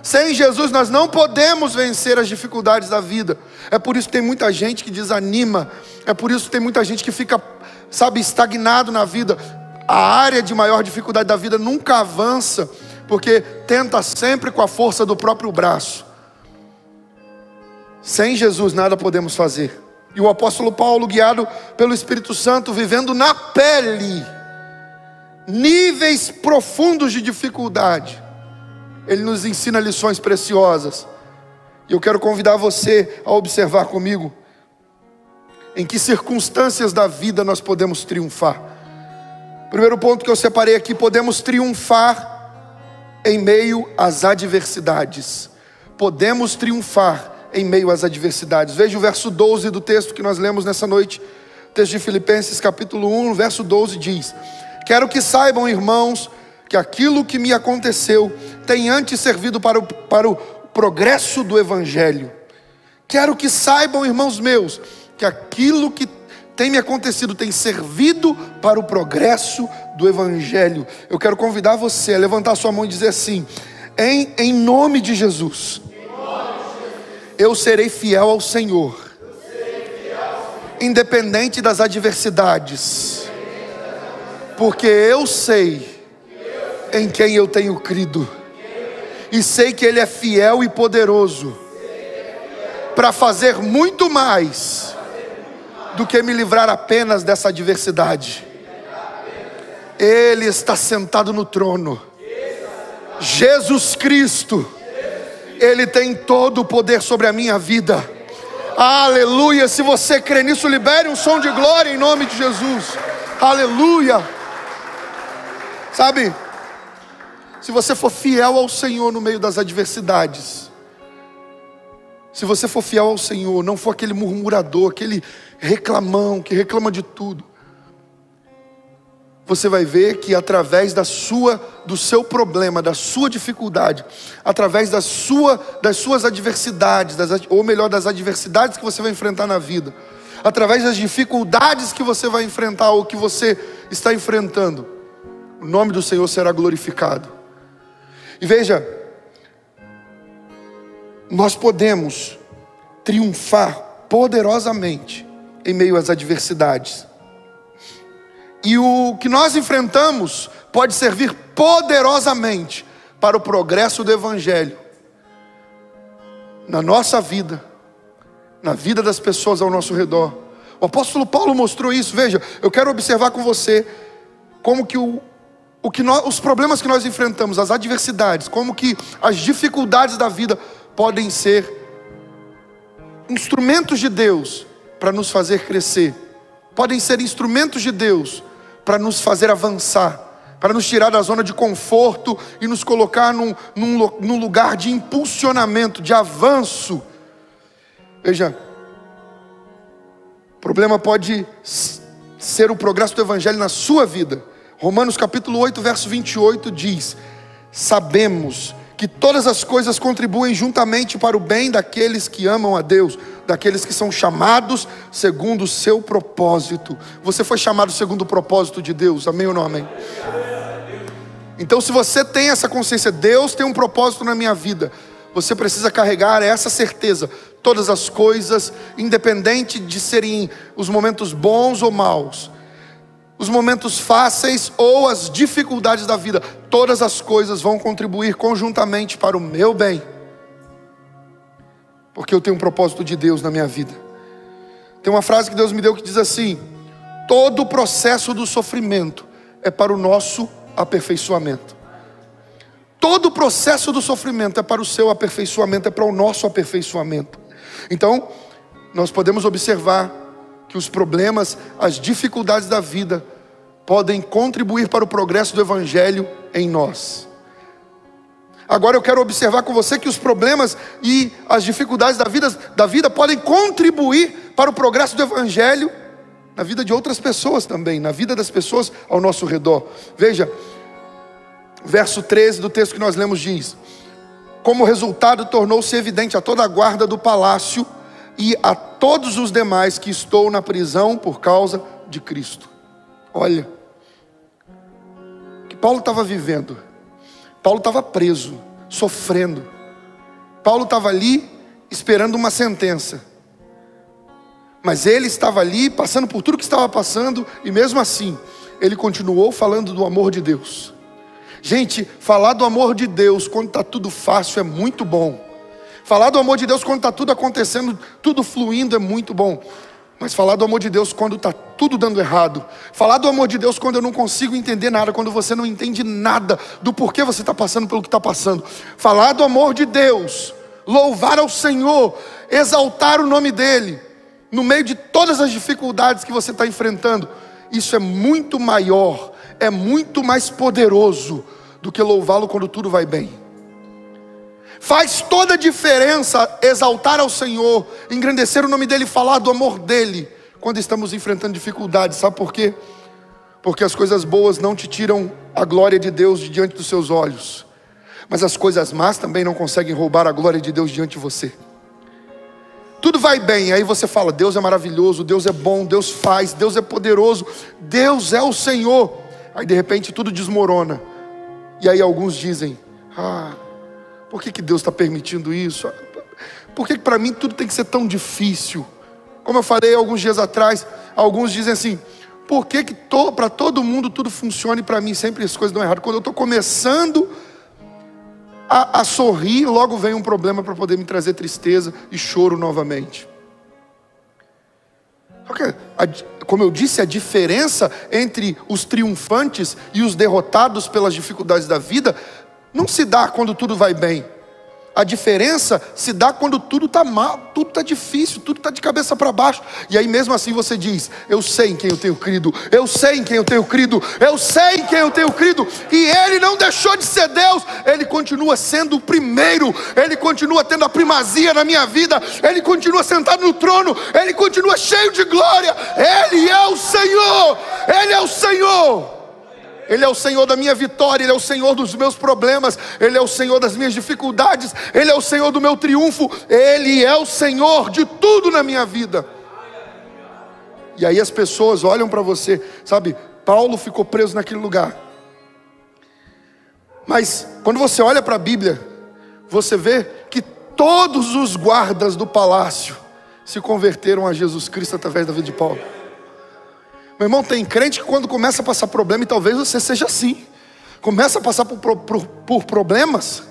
Sem Jesus nós não podemos vencer as dificuldades da vida. É por isso que tem muita gente que desanima. É por isso que tem muita gente que fica, estagnado na vida. A área de maior dificuldade da vida nunca avança, porque tenta sempre com a força do próprio braço. Sem Jesus nada podemos fazer. E o apóstolo Paulo, guiado pelo Espírito Santo, vivendo na pele níveis profundos de dificuldade, ele nos ensina lições preciosas. E eu quero convidar você a observar comigo em que circunstâncias da vida nós podemos triunfar. Primeiro ponto que eu separei aqui: podemos triunfar em meio às adversidades. Podemos triunfar em meio às adversidades. Veja o verso 12 do texto que nós lemos nessa noite. O texto de Filipenses capítulo 1, verso 12 diz: quero que saibam, irmãos, que aquilo que me aconteceu tem antes servido para o progresso do Evangelho. Quero que saibam, irmãos meus, que aquilo que tem me acontecido tem servido para o progresso do Evangelho. Eu quero convidar você a levantar sua mão e dizer assim: em nome de Jesus, eu serei fiel ao Senhor, independente das adversidades, porque eu sei em quem eu tenho crido, e sei que Ele é fiel e poderoso para fazer muito mais do que me livrar apenas dessa adversidade. Ele está sentado no trono, Jesus Cristo, Ele tem todo o poder sobre a minha vida. Aleluia. Se você crê nisso, libere um som de glória em nome de Jesus. Aleluia. Sabe, se você for fiel ao Senhor no meio das adversidades, se você for fiel ao Senhor, não for aquele murmurador, aquele reclamão que reclama de tudo, você vai ver que através do seu problema, da sua dificuldade, através das suas adversidades, ou melhor, das adversidades que você vai enfrentar na vida, através das dificuldades que você vai enfrentar ou que você está enfrentando, o nome do Senhor será glorificado. E veja, nós podemos triunfar poderosamente em meio às adversidades. E o que nós enfrentamos pode servir poderosamente para o progresso do Evangelho na nossa vida, na vida das pessoas ao nosso redor. O apóstolo Paulo mostrou isso. Veja, eu quero observar com você como que os problemas que nós enfrentamos, as adversidades, como que as dificuldades da vida podem ser instrumentos de Deus para nos fazer crescer, podem ser instrumentos de Deus para nos fazer avançar, para nos tirar da zona de conforto e nos colocar num lugar de impulsionamento, de avanço. Veja, o problema pode ser o progresso do Evangelho na sua vida. Romanos capítulo 8, verso 28 diz: sabemos que todas as coisas contribuem juntamente para o bem daqueles que amam a Deus, daqueles que são chamados segundo o seu propósito. Você foi chamado segundo o propósito de Deus, amém ou não amém? Então, se você tem essa consciência, Deus tem um propósito na minha vida, você precisa carregar essa certeza. Todas as coisas, independente de serem os momentos bons ou maus, os momentos fáceis ou as dificuldades da vida, todas as coisas vão contribuir conjuntamente para o meu bem, porque eu tenho um propósito de Deus na minha vida. Tem uma frase que Deus me deu que diz assim: todo o processo do sofrimento é para o nosso aperfeiçoamento. Todo o processo do sofrimento é para o seu aperfeiçoamento, é para o nosso aperfeiçoamento. Então, nós podemos observar que os problemas, as dificuldades da vida podem contribuir para o progresso do Evangelho em nós. Agora eu quero observar com você que os problemas e as dificuldades da vida podem contribuir para o progresso do Evangelho na vida de outras pessoas também, na vida das pessoas ao nosso redor. Veja, verso 13 do texto que nós lemos diz: como resultado tornou-se evidente a toda a guarda do palácio e a todos os demais que estou na prisão por causa de Cristo. Olha, o que Paulo estava vivendo. Paulo estava preso, sofrendo. Paulo estava ali esperando uma sentença. Mas ele estava ali passando por tudo que estava passando, e mesmo assim, ele continuou falando do amor de Deus. Gente, falar do amor de Deus quando está tudo fácil é muito bom. Falar do amor de Deus quando está tudo acontecendo, tudo fluindo é muito bom. Mas falar do amor de Deus quando está tudo dando errado. Falar do amor de Deus quando eu não consigo entender nada, quando você não entende nada do porquê você está passando pelo que está passando. Falar do amor de Deus, louvar ao Senhor, exaltar o nome dEle, no meio de todas as dificuldades que você está enfrentando. Isso é muito maior, é muito mais poderoso do que louvá-lo quando tudo vai bem. Faz toda a diferença exaltar ao Senhor, engrandecer o nome dEle, falar do amor dEle quando estamos enfrentando dificuldades. Sabe por quê? Porque as coisas boas não te tiram a glória de Deus de diante dos seus olhos, mas as coisas más também não conseguem roubar a glória de Deus diante de você. Tudo vai bem, aí você fala: Deus é maravilhoso, Deus é bom, Deus faz, Deus é poderoso, Deus é o Senhor. Aí de repente tudo desmorona. E aí alguns dizem: por que Deus está permitindo isso? Por que para mim tudo tem que ser tão difícil? Como eu falei alguns dias atrás, alguns dizem assim: por que para todo mundo tudo funciona e para mim sempre as coisas dão errado? Quando eu estou começando a sorrir, logo vem um problema para poder me trazer tristeza e choro novamente. Como eu disse, a diferença entre os triunfantes e os derrotados pelas dificuldades da vida não se dá quando tudo vai bem. A diferença se dá quando tudo está mal, tudo está difícil, tudo está de cabeça para baixo. E aí mesmo assim você diz: eu sei em quem eu tenho crido, eu sei em quem eu tenho crido, eu sei em quem eu tenho crido. E Ele não deixou de ser Deus, Ele continua sendo o primeiro, Ele continua tendo a primazia na minha vida, Ele continua sentado no trono, Ele continua cheio de glória. Ele é o Senhor, Ele é o Senhor. Ele é o Senhor da minha vitória, Ele é o Senhor dos meus problemas, Ele é o Senhor das minhas dificuldades, Ele é o Senhor do meu triunfo, Ele é o Senhor de tudo na minha vida. E aí as pessoas olham para você, sabe, Paulo ficou preso naquele lugar. Mas quando você olha para a Bíblia, você vê que todos os guardas do palácio se converteram a Jesus Cristo através da vida de Paulo. Meu irmão, tem crente que quando começa a passar problema, e talvez você seja assim, começa a passar por problemas,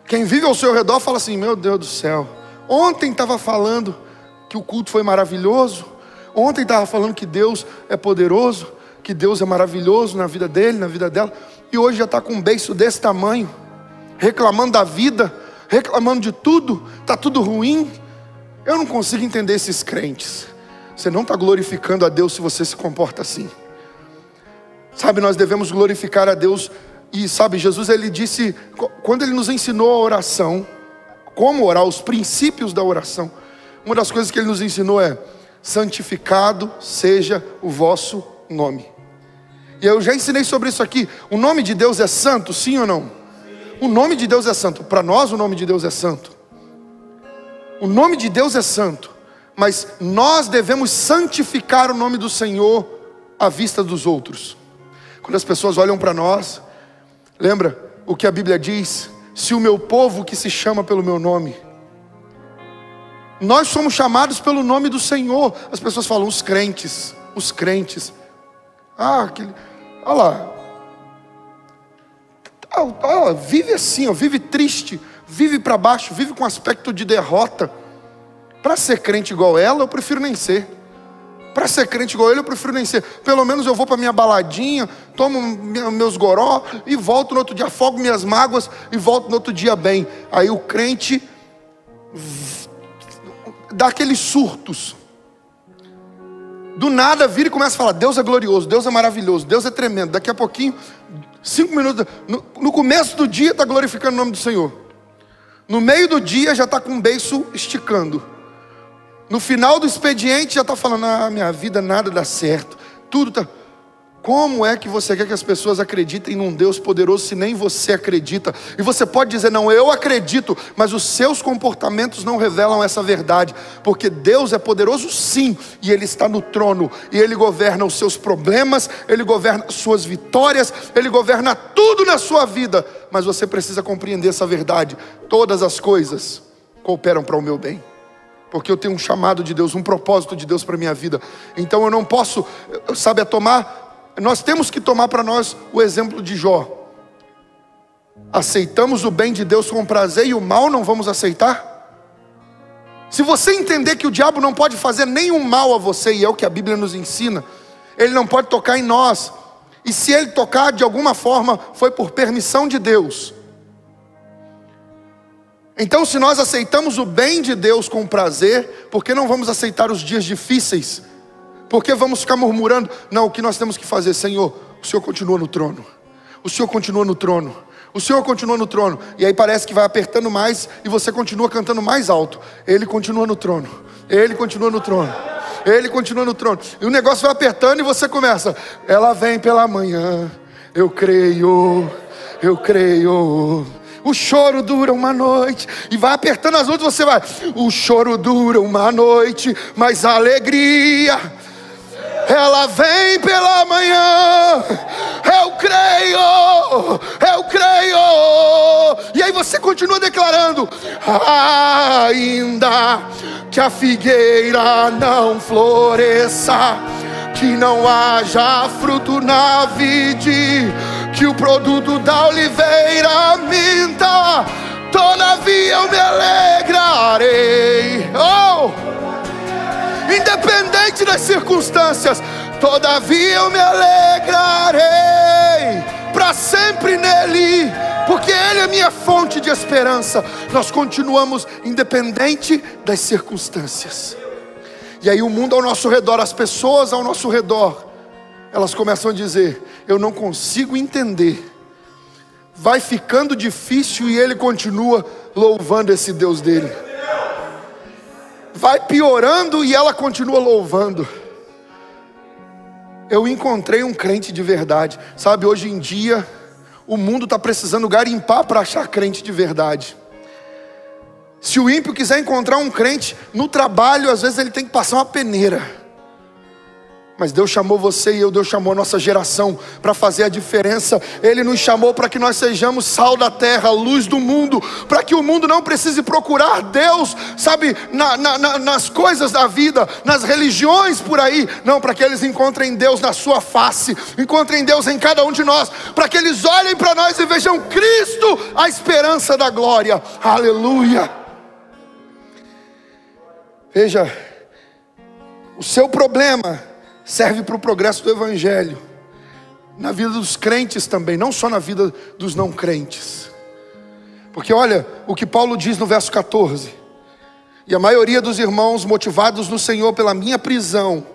quem vive ao seu redor fala assim: meu Deus do céu, ontem estava falando que o culto foi maravilhoso, ontem estava falando que Deus é poderoso, que Deus é maravilhoso na vida dele, na vida dela, e hoje já está com um beiço desse tamanho, reclamando da vida, reclamando de tudo, está tudo ruim. Eu não consigo entender esses crentes. Você não está glorificando a Deus se você se comporta assim. Sabe, nós devemos glorificar a Deus. E sabe, Jesus, Ele disse, quando Ele nos ensinou a oração, como orar, os princípios da oração, uma das coisas que Ele nos ensinou é: santificado seja o vosso nome. E eu já ensinei sobre isso aqui. O nome de Deus é santo, sim ou não? O nome de Deus é santo. Para nós o nome de Deus é santo. O nome de Deus é santo. Mas nós devemos santificar o nome do Senhor à vista dos outros. Quando as pessoas olham para nós, lembra o que a Bíblia diz? Se o meu povo que se chama pelo meu nome. Nós somos chamados pelo nome do Senhor. As pessoas falam, os crentes. Olha lá. Vive assim, vive triste, vive para baixo, vive com aspecto de derrota. Para ser crente igual ela, eu prefiro nem ser. Para ser crente igual ele, eu prefiro nem ser. Pelo menos eu vou para minha baladinha, tomo meus goró e volto no outro dia, afogo minhas mágoas e volto no outro dia bem. Aí o crente dá aqueles surtos. Do nada vira e começa a falar, Deus é glorioso, Deus é maravilhoso, Deus é tremendo. Daqui a pouquinho, 5 minutos, no começo do dia está glorificando o nome do Senhor. No meio do dia já está com o beiço esticando. No final do expediente já está falando, minha vida nada dá certo. Tudo está... Como é que você quer que as pessoas acreditem num Deus poderoso se nem você acredita? E você pode dizer, não, eu acredito, mas os seus comportamentos não revelam essa verdade. Porque Deus é poderoso sim, e Ele está no trono. E Ele governa os seus problemas, Ele governa as suas vitórias, Ele governa tudo na sua vida. Mas você precisa compreender essa verdade. Todas as coisas cooperam para o meu bem. Porque eu tenho um chamado de Deus, um propósito de Deus para a minha vida. Então eu não posso, nós temos que tomar para nós o exemplo de Jó. Aceitamos o bem de Deus com prazer e o mal não vamos aceitar? Se você entender que o diabo não pode fazer nenhum mal a você, e é o que a Bíblia nos ensina, ele não pode tocar em nós. E se ele tocar de alguma forma, foi por permissão de Deus. Então se nós aceitamos o bem de Deus com prazer, por que não vamos aceitar os dias difíceis? Porque vamos ficar murmurando? Não, o que nós temos que fazer? Senhor, o Senhor continua no trono. O Senhor continua no trono. O Senhor continua no trono. E aí parece que vai apertando mais e você continua cantando mais alto. Ele continua no trono. Ele continua no trono. Ele continua no trono. E o negócio vai apertando e você começa. Ela vem pela manhã. Eu creio. Eu creio. O choro dura uma noite. E vai apertando as outras, você vai. O choro dura uma noite, mas a alegria, ela vem pela manhã. Eu creio. Eu creio. E aí você continua declarando. Ainda que a figueira não floresça, que não haja fruto na vide, que o produto da oliveira minta, todavia eu me alegrarei. Independente das circunstâncias, todavia eu me alegrarei, para sempre nele, porque ele é minha fonte de esperança. Nós continuamos independente das circunstâncias. E aí o mundo ao nosso redor, as pessoas ao nosso redor, elas começam a dizer, eu não consigo entender. Vai ficando difícil e ele continua louvando esse Deus dele. Vai piorando e ela continua louvando. Eu encontrei um crente de verdade. Sabe, hoje em dia o mundo está precisando garimpar para achar crente de verdade. Se o ímpio quiser encontrar um crente no trabalho, às vezes ele tem que passar uma peneira. Mas Deus chamou você e Deus chamou a nossa geração para fazer a diferença. Ele nos chamou para que nós sejamos sal da terra, luz do mundo, para que o mundo não precise procurar Deus, sabe, nas coisas da vida, nas religiões por aí. Não, para que eles encontrem Deus na sua face, encontrem Deus em cada um de nós, para que eles olhem para nós e vejam Cristo, a esperança da glória. Aleluia. Veja, o seu problema serve para o progresso do Evangelho, na vida dos crentes também, não só na vida dos não crentes. Porque olha o que Paulo diz no verso 14: e a maioria dos irmãos, motivados no Senhor pela minha prisão,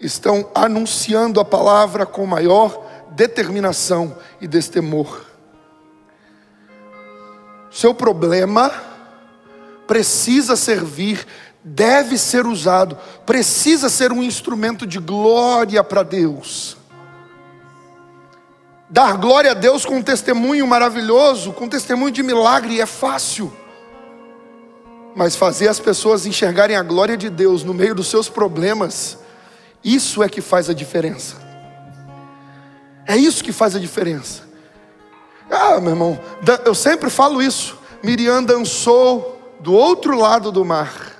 estão anunciando a palavra com maior determinação e destemor. Seu problema precisa servir, deve ser usado, precisa ser um instrumento de glória para Deus. Dar glória a Deus com um testemunho maravilhoso, com um testemunho de milagre é fácil. Mas fazer as pessoas enxergarem a glória de Deus no meio dos seus problemas, isso é que faz a diferença. É isso que faz a diferença. Meu irmão, eu sempre falo isso. Miriam dançou do outro lado do mar.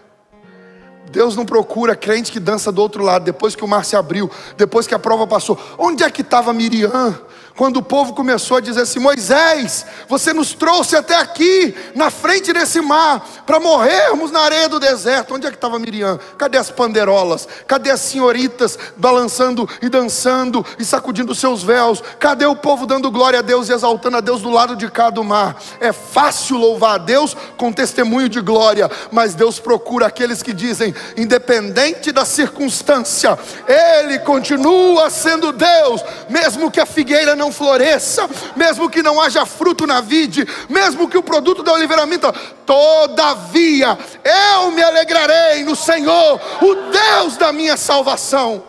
Deus não procura crente que dança do outro lado, depois que o mar se abriu, depois que a prova passou. Onde é que estava Miriam quando o povo começou a dizer assim: Moisés, você nos trouxe até aqui, na frente desse mar, para morrermos na areia do deserto? Onde é que estava Miriam? Cadê as pandeirolas? Cadê as senhoritas balançando e dançando e sacudindo seus véus? Cadê o povo dando glória a Deus e exaltando a Deus do lado de cá do mar? É fácil louvar a Deus com testemunho de glória, mas Deus procura aqueles que dizem: independente da circunstância, Ele continua sendo Deus, mesmo que a figueira não floresça, mesmo que não haja fruto na vide, mesmo que o produto da oliveira minta, todavia eu me alegrarei no Senhor, o Deus da minha salvação.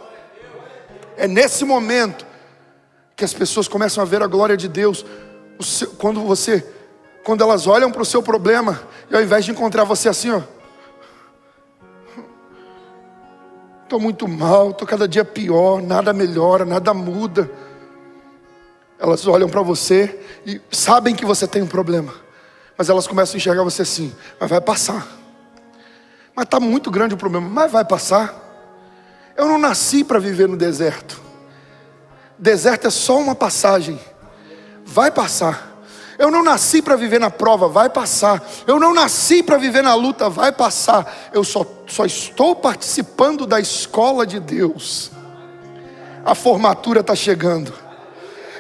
É nesse momento que as pessoas começam a ver a glória de Deus. Quando elas olham para o seu problema, e ao invés de encontrar você assim, estou muito mal, estou cada dia pior, nada melhora, nada muda. Elas olham para você e sabem que você tem um problema, mas elas começam a enxergar você assim: mas vai passar. Mas está muito grande o problema, mas vai passar. Eu não nasci para viver no deserto. Deserto é só uma passagem. Vai passar. Eu não nasci para viver na prova, vai passar. Eu não nasci para viver na luta, vai passar. Eu só estou participando da escola de Deus. A formatura está chegando.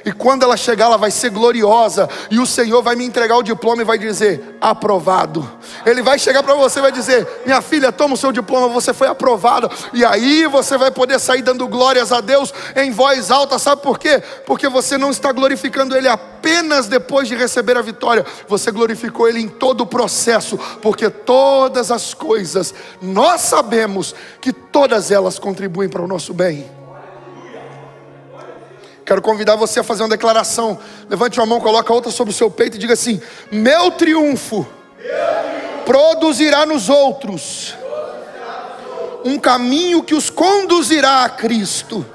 E quando ela chegar, ela vai ser gloriosa. E o Senhor vai me entregar o diploma e vai dizer: aprovado. Ele vai chegar para você e vai dizer: minha filha, toma o seu diploma, você foi aprovada. E aí você vai poder sair dando glórias a Deus em voz alta. Sabe por quê? Porque você não está glorificando Ele apenas depois de receber a vitória. Você glorificou Ele em todo o processo. Porque todas as coisas, nós sabemos que todas elas contribuem para o nosso bem. Quero convidar você a fazer uma declaração. Levante uma mão, coloca a outra sobre o seu peito e diga assim: meu triunfo produzirá nos outros um caminho que os conduzirá a Cristo.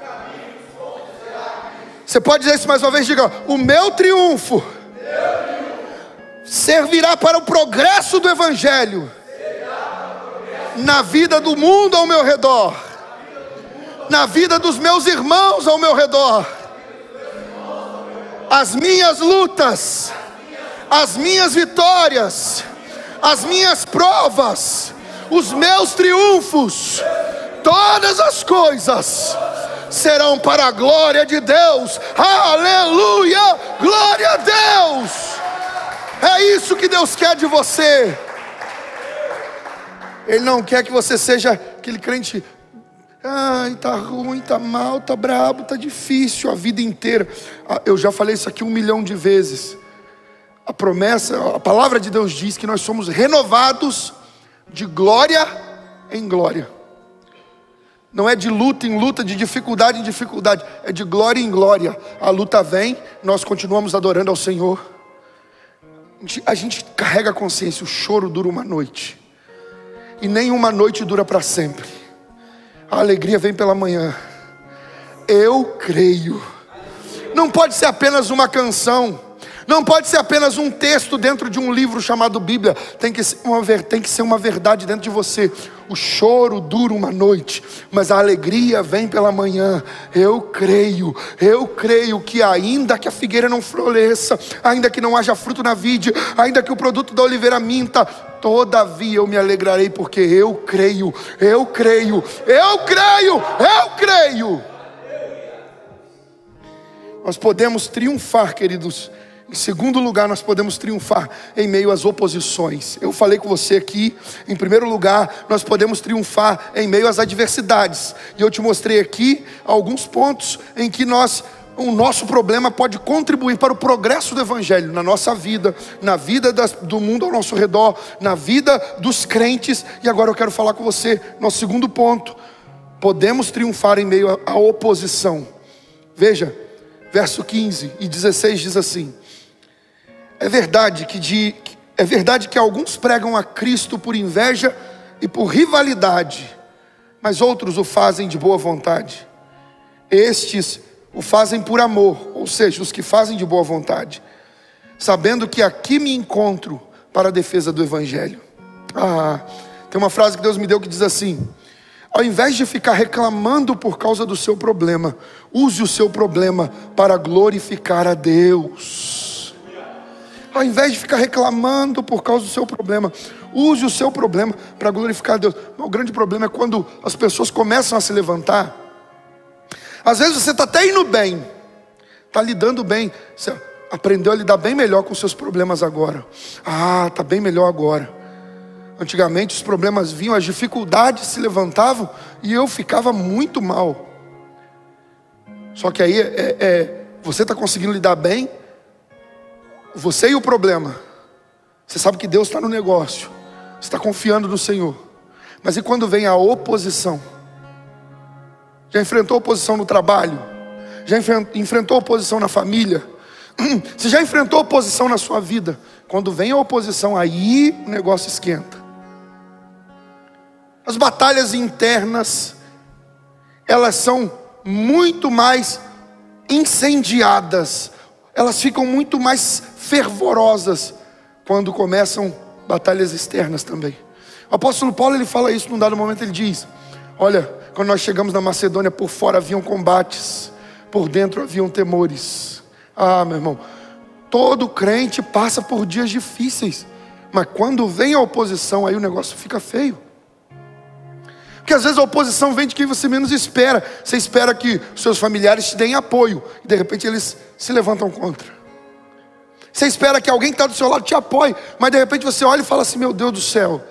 Você pode dizer isso mais uma vez? Diga: o meu triunfo servirá para o progresso do Evangelho na vida do mundo ao meu redor, na vida dos meus irmãos ao meu redor. As minhas lutas, as minhas vitórias, as minhas provas, os meus triunfos, todas as coisas serão para a glória de Deus. Aleluia! Glória a Deus! É isso que Deus quer de você. Ele não quer que você seja aquele crente: ai, tá ruim, tá mal, tá brabo, tá difícil a vida inteira. Eu já falei isso aqui 1 milhão de vezes. A promessa, a palavra de Deus diz que nós somos renovados de glória em glória. Não é de luta em luta, de dificuldade em dificuldade, é de glória em glória. A luta vem, nós continuamos adorando ao Senhor. A gente carrega a consciência: o choro dura uma noite, e nenhuma noite dura para sempre. A alegria vem pela manhã. Eu creio. Não pode ser apenas uma canção, não pode ser apenas um texto dentro de um livro chamado Bíblia. Tem que ser uma verdade dentro de você. O choro dura uma noite, mas a alegria vem pela manhã. Eu creio que ainda que a figueira não floresça, ainda que não haja fruto na vide, ainda que o produto da oliveira minta, todavia eu me alegrarei, porque eu creio. Nós podemos triunfar, queridos. Em segundo lugar, nós podemos triunfar em meio às oposições. Eu falei com você aqui, em primeiro lugar, nós podemos triunfar em meio às adversidades. E eu te mostrei aqui alguns pontos em que o nosso problema pode contribuir para o progresso do Evangelho na nossa vida, na vida do mundo ao nosso redor, na vida dos crentes. E agora eu quero falar com você, nosso segundo ponto: podemos triunfar em meio à oposição. Veja, verso 15 e 16 diz assim: é verdade que alguns pregam a Cristo por inveja e por rivalidade, mas outros o fazem de boa vontade. Estes o fazem por amor, ou seja, os que fazem de boa vontade, sabendo que aqui me encontro para a defesa do Evangelho. Tem uma frase que Deus me deu que diz assim: ao invés de ficar reclamando por causa do seu problema, use o seu problema para glorificar a Deus. Ao invés de ficar reclamando por causa do seu problema, use o seu problema para glorificar a Deus. O grande problema é quando as pessoas começam a se levantar. Às vezes você está até indo bem, está lidando bem, você aprendeu a lidar bem melhor com os seus problemas agora. Está bem melhor agora. Antigamente os problemas vinham, as dificuldades se levantavam e eu ficava muito mal. Só que aí você está conseguindo lidar bem, você e o problema. Você sabe que Deus está no negócio, você está confiando no Senhor. Mas e quando vem a oposição? Já enfrentou oposição no trabalho? Já enfrentou oposição na família? Você já enfrentou oposição na sua vida? Quando vem a oposição, aí o negócio esquenta. As batalhas internas, elas são muito mais incendiadas, elas ficam muito mais fervorosas quando começam batalhas externas também. O apóstolo Paulo, ele fala isso num dado momento, ele diz: olha, quando nós chegamos na Macedônia, por fora haviam combates, por dentro haviam temores. Meu irmão, todo crente passa por dias difíceis, mas quando vem a oposição, aí o negócio fica feio. Porque às vezes a oposição vem de quem você menos espera. Você espera que os seus familiares te deem apoio, e de repente eles se levantam contra. Você espera que alguém que está do seu lado te apoie, mas de repente você olha e fala assim: meu Deus do céu,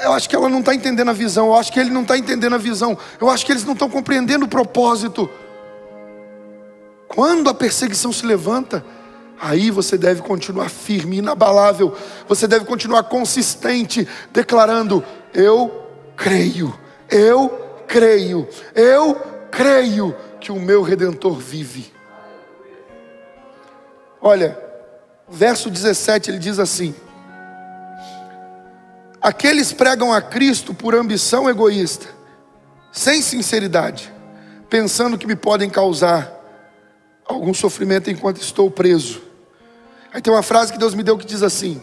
eu acho que ela não está entendendo a visão, eu acho que ele não está entendendo a visão, eu acho que eles não estão compreendendo o propósito. Quando a perseguição se levanta, aí você deve continuar firme, inabalável. Você deve continuar consistente, declarando: eu creio que o meu Redentor vive. Olha, verso 17, ele diz assim: aqueles pregam a Cristo por ambição egoísta, sem sinceridade, pensando que me podem causar algum sofrimento enquanto estou preso. Aí tem uma frase que Deus me deu que diz assim: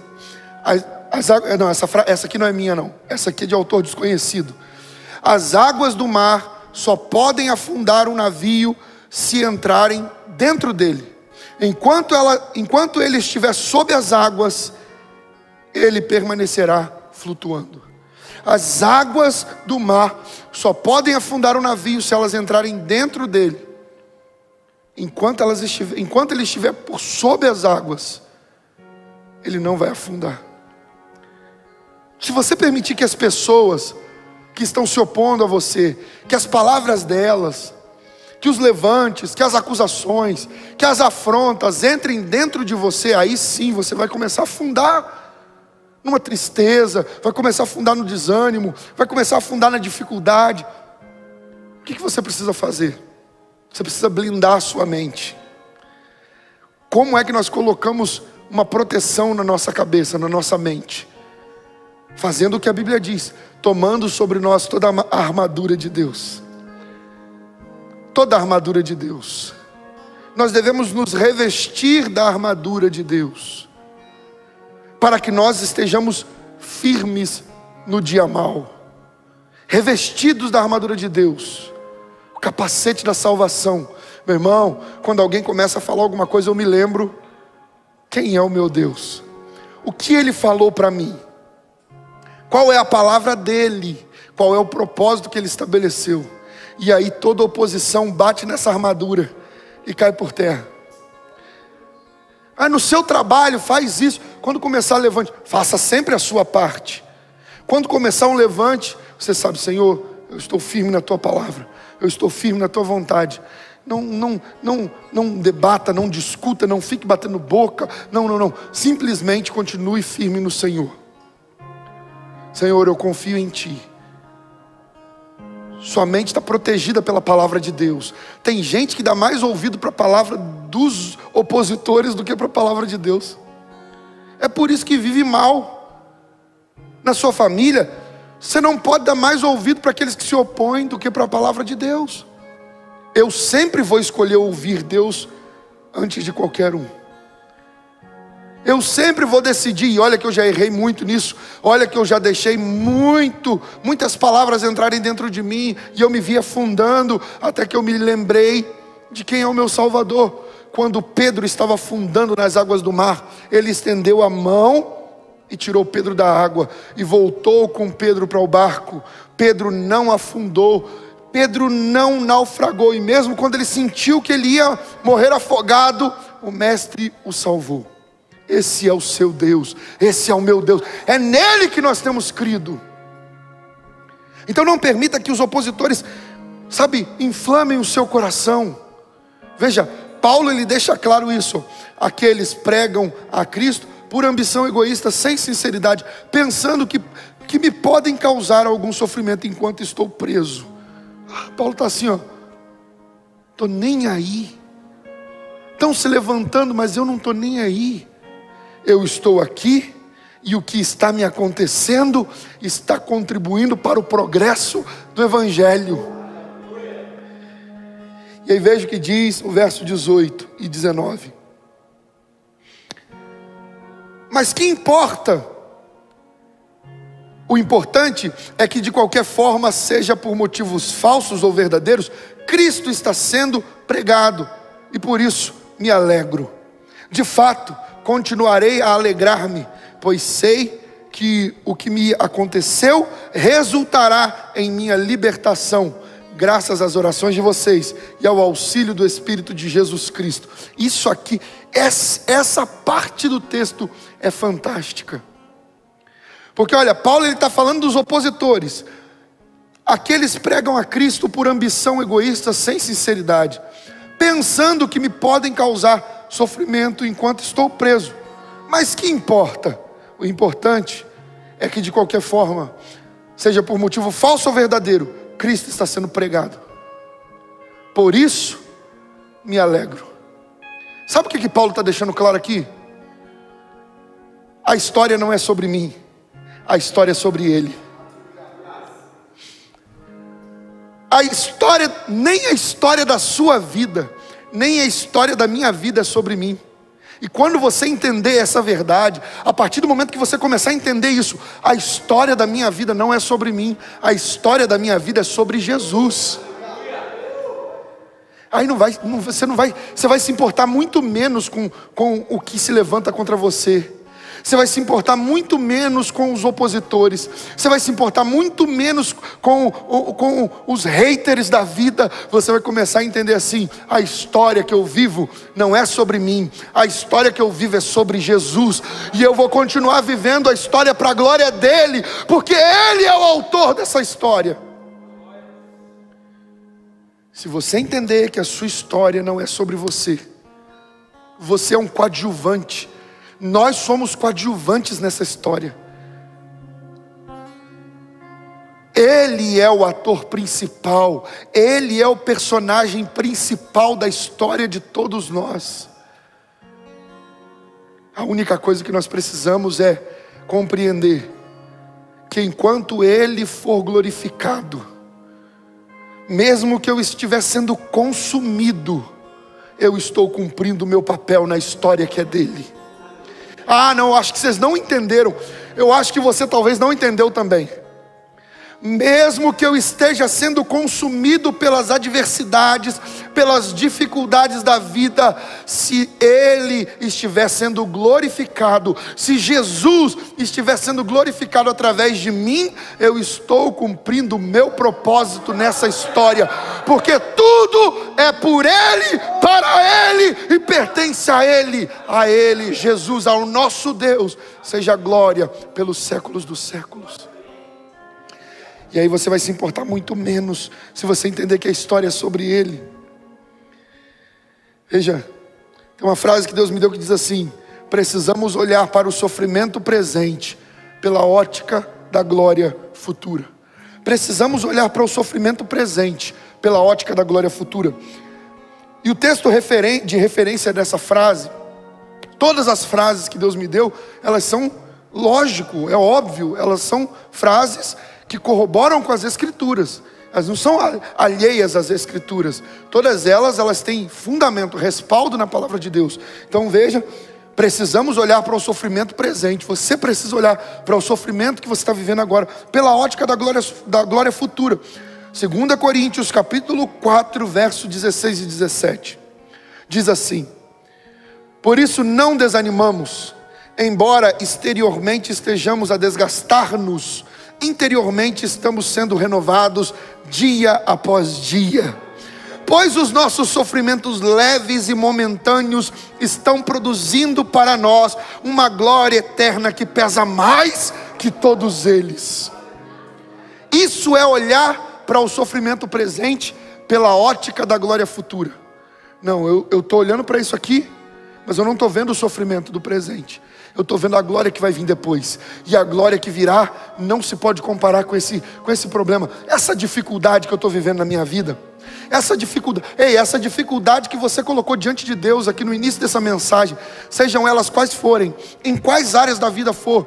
essa aqui não é minha não, essa aqui é de autor desconhecido. As águas do mar só podem afundar um navio se entrarem dentro dele. Enquanto ele estiver sob as águas, ele permanecerá flutuando. As águas do mar só podem afundar um navio se elas entrarem dentro dele. Enquanto ele estiver por sob as águas, ele não vai afundar. Se você permitir que as pessoas que estão se opondo a você, que as palavras delas, que os levantes, que as acusações, que as afrontas entrem dentro de você, aí sim você vai começar a afundar numa tristeza, vai começar a afundar no desânimo, vai começar a afundar na dificuldade. O que você precisa fazer? Você precisa blindar a sua mente. Como é que nós colocamos uma proteção na nossa cabeça, na nossa mente? Fazendo o que a Bíblia diz: tomando sobre nós toda a armadura de Deus. Toda a armadura de Deus. Nós devemos nos revestir da armadura de Deus, para que nós estejamos firmes no dia mau. Revestidos da armadura de Deus, o capacete da salvação. Meu irmão, quando alguém começa a falar alguma coisa, eu me lembro: quem é o meu Deus? O que Ele falou para mim? Qual é a palavra dEle? Qual é o propósito que Ele estabeleceu? E aí toda oposição bate nessa armadura e cai por terra. No seu trabalho faz isso. Quando começar levante, faça sempre a sua parte. Quando começar um levante, você sabe: Senhor, eu estou firme na Tua palavra, eu estou firme na Tua vontade. Não debata, não discuta, não fique batendo boca. Não. Simplesmente continue firme no Senhor. Senhor, eu confio em Ti. Sua mente está protegida pela palavra de Deus. Tem gente que dá mais ouvido para a palavra dos opositores do que para a palavra de Deus. É por isso que vive mal. Na sua família, você não pode dar mais ouvido para aqueles que se opõem do que para a palavra de Deus. Eu sempre vou escolher ouvir Deus antes de qualquer um. Eu sempre vou decidir, e olha que eu já errei muito nisso, olha que eu já deixei muitas palavras entrarem dentro de mim, e eu me vi afundando, até que eu me lembrei de quem é o meu Salvador. Quando Pedro estava afundando nas águas do mar, ele estendeu a mão e tirou Pedro da água, e voltou com Pedro para o barco. Pedro não afundou, Pedro não naufragou, e mesmo quando ele sentiu que ele ia morrer afogado, o mestre o salvou. Esse é o seu Deus, esse é o meu Deus, é nele que nós temos crido. Então não permita que os opositores, inflamem o seu coração. Veja, Paulo ele deixa claro isso. Aqueles pregam a Cristo por ambição egoísta, sem sinceridade, pensando que me podem causar algum sofrimento enquanto estou preso. Paulo está assim, estou nem aí. Estão se levantando, mas eu não estou nem aí. Eu estou aqui, e o que está me acontecendo está contribuindo para o progresso do Evangelho. E aí veja o que diz o verso 18 e 19. Mas que importa? O importante é que de qualquer forma, seja por motivos falsos ou verdadeiros, Cristo está sendo pregado, e por isso me alegro. De fato, continuarei a alegrar-me, pois sei que o que me aconteceu resultará em minha libertação, graças às orações de vocês e ao auxílio do Espírito de Jesus Cristo. Isso aqui, essa parte do texto é fantástica. Porque olha, Paulo está falando dos opositores. Aqueles pregam a Cristo por ambição egoísta, sem sinceridade, pensando que me podem causar sofrimento enquanto estou preso. Mas que importa? O importante é que de qualquer forma, seja por motivo falso ou verdadeiro, Cristo está sendo pregado. Por isso me alegro. Sabe o que Paulo está deixando claro aqui? A história não é sobre mim, a história é sobre ele. Nem a história da sua vida, nem a história da minha vida é sobre mim. E quando você entender essa verdade, a partir do momento que você começar a entender isso, a história da minha vida não é sobre mim, a história da minha vida é sobre Jesus. Aí você vai se importar muito menos com o que se levanta contra você. Você vai se importar muito menos com os opositores. Você vai se importar muito menos com os haters da vida. Você vai começar a entender assim: a história que eu vivo não é sobre mim, a história que eu vivo é sobre Jesus. E eu vou continuar vivendo a história para a glória dele, porque ele é o autor dessa história. Se você entender que a sua história não é sobre você, você é um coadjuvante. Nós somos coadjuvantes nessa história. Ele é o ator principal, ele é o personagem principal da história de todos nós. A única coisa que nós precisamos é compreender que enquanto ele for glorificado, mesmo que eu estiver sendo consumido, eu estou cumprindo o meu papel na história que é dele. Não, acho que vocês não entenderam. Eu acho que você talvez não entendeu também. Mesmo que eu esteja sendo consumido pelas adversidades, pelas dificuldades da vida, se ele estiver sendo glorificado, se Jesus estiver sendo glorificado através de mim, eu estou cumprindo o meu propósito nessa história, porque tudo é por ele, para ele e pertence a ele, Jesus, ao nosso Deus, seja glória pelos séculos dos séculos. E aí você vai se importar muito menos se você entender que a história é sobre ele. Veja, tem uma frase que Deus me deu que diz assim: precisamos olhar para o sofrimento presente pela ótica da glória futura. Precisamos olhar para o sofrimento presente pela ótica da glória futura. E o texto de referência dessa frase, todas as frases que Deus me deu, elas são, lógico, é óbvio, elas são frases que corroboram com as Escrituras. Elas não são alheias às Escrituras. Todas elas têm fundamento, respaldo na palavra de Deus. Então veja, precisamos olhar para o sofrimento presente. Você precisa olhar para o sofrimento que você está vivendo agora, pela ótica da glória futura. 2 Coríntios capítulo 4, verso 16 e 17. Diz assim: por isso não desanimamos, embora exteriormente estejamos a desgastar-nos, interiormente estamos sendo renovados dia após dia. Pois os nossos sofrimentos leves e momentâneos estão produzindo para nós uma glória eterna que pesa mais que todos eles. Isso é olhar para o sofrimento presente pela ótica da glória futura. Não, eu estou olhando para isso aqui, mas eu não estou vendo o sofrimento do presente. Eu estou vendo a glória que vai vir depois. E a glória que virá não se pode comparar com esse problema. Essa dificuldade que eu estou vivendo na minha vida, essa dificuldade que você colocou diante de Deus aqui no início dessa mensagem, sejam elas quais forem, em quais áreas da vida for,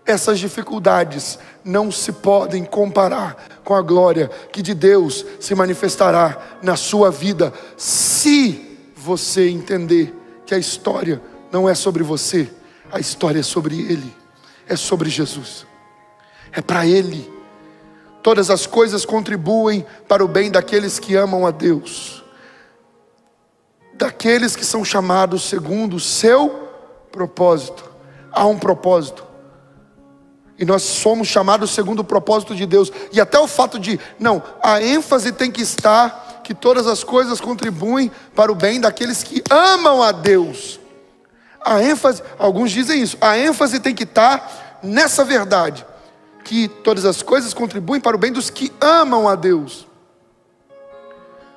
essas dificuldades não se podem comparar com a glória que de Deus se manifestará na sua vida, se você entender que a história não é sobre você. A história é sobre Ele, é sobre Jesus, é para Ele. Todas as coisas contribuem para o bem daqueles que amam a Deus, daqueles que são chamados segundo o seu propósito. Há um propósito, e nós somos chamados segundo o propósito de Deus. E até o fato de, a ênfase tem que estar que todas as coisas contribuem para o bem daqueles que amam a Deus. A ênfase, alguns dizem isso, a ênfase tem que estar nessa verdade, que todas as coisas contribuem para o bem dos que amam a Deus.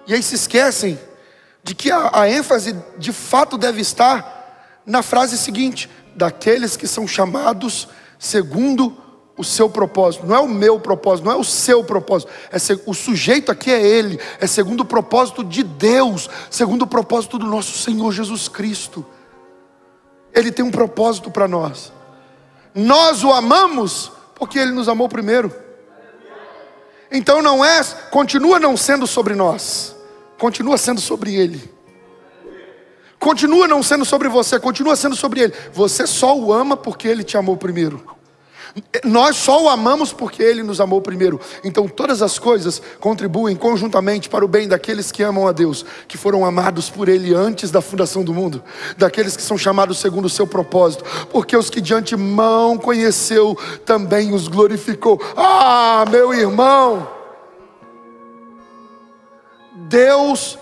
E aí se esquecem de que a ênfase de fato deve estar na frase seguinte: daqueles que são chamados segundo o seu propósito. Não é o meu propósito, não é o seu propósito, o sujeito aqui é Ele, é segundo o propósito de Deus, segundo o propósito do nosso Senhor Jesus Cristo. Ele tem um propósito para nós. Nós o amamos porque Ele nos amou primeiro. Então continua não sendo sobre nós, continua sendo sobre Ele. Continua não sendo sobre você, continua sendo sobre Ele. Você só o ama porque Ele te amou primeiro. Nós só o amamos porque Ele nos amou primeiro. Então todas as coisas contribuem conjuntamente para o bem daqueles que amam a Deus, que foram amados por Ele antes da fundação do mundo, daqueles que são chamados segundo o seu propósito, porque os que de antemão conheceu também os glorificou. Ah, meu irmão, Deus,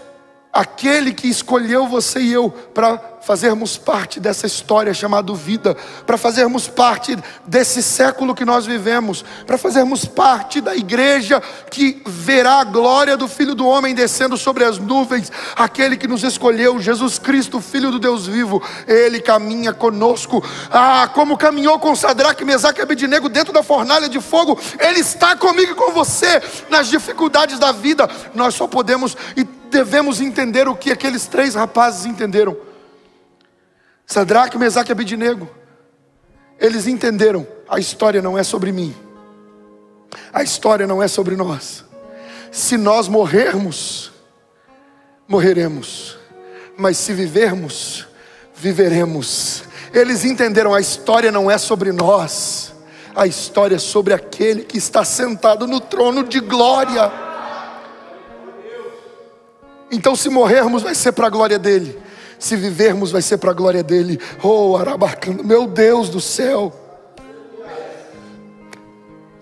aquele que escolheu você e eu para fazermos parte dessa história chamada vida, para fazermos parte desse século que nós vivemos, para fazermos parte da igreja que verá a glória do Filho do Homem descendo sobre as nuvens. Aquele que nos escolheu, Jesus Cristo, Filho do Deus vivo, Ele caminha conosco, como caminhou com Sadraque, Mesaque e Abednego dentro da fornalha de fogo. Ele está comigo e com você nas dificuldades da vida. Nós só podemos e devemos entender o que aqueles 3 rapazes entenderam. Sadraque, Mesaque e Abednego, eles entenderam: a história não é sobre mim, a história não é sobre nós. Se nós morrermos, morreremos, mas se vivermos, viveremos. Eles entenderam: a história não é sobre nós, a história é sobre aquele que está sentado no trono de glória. Então se morrermos vai ser para a glória dele, se vivermos vai ser para a glória dele. Oh, Arabacano, meu Deus do céu.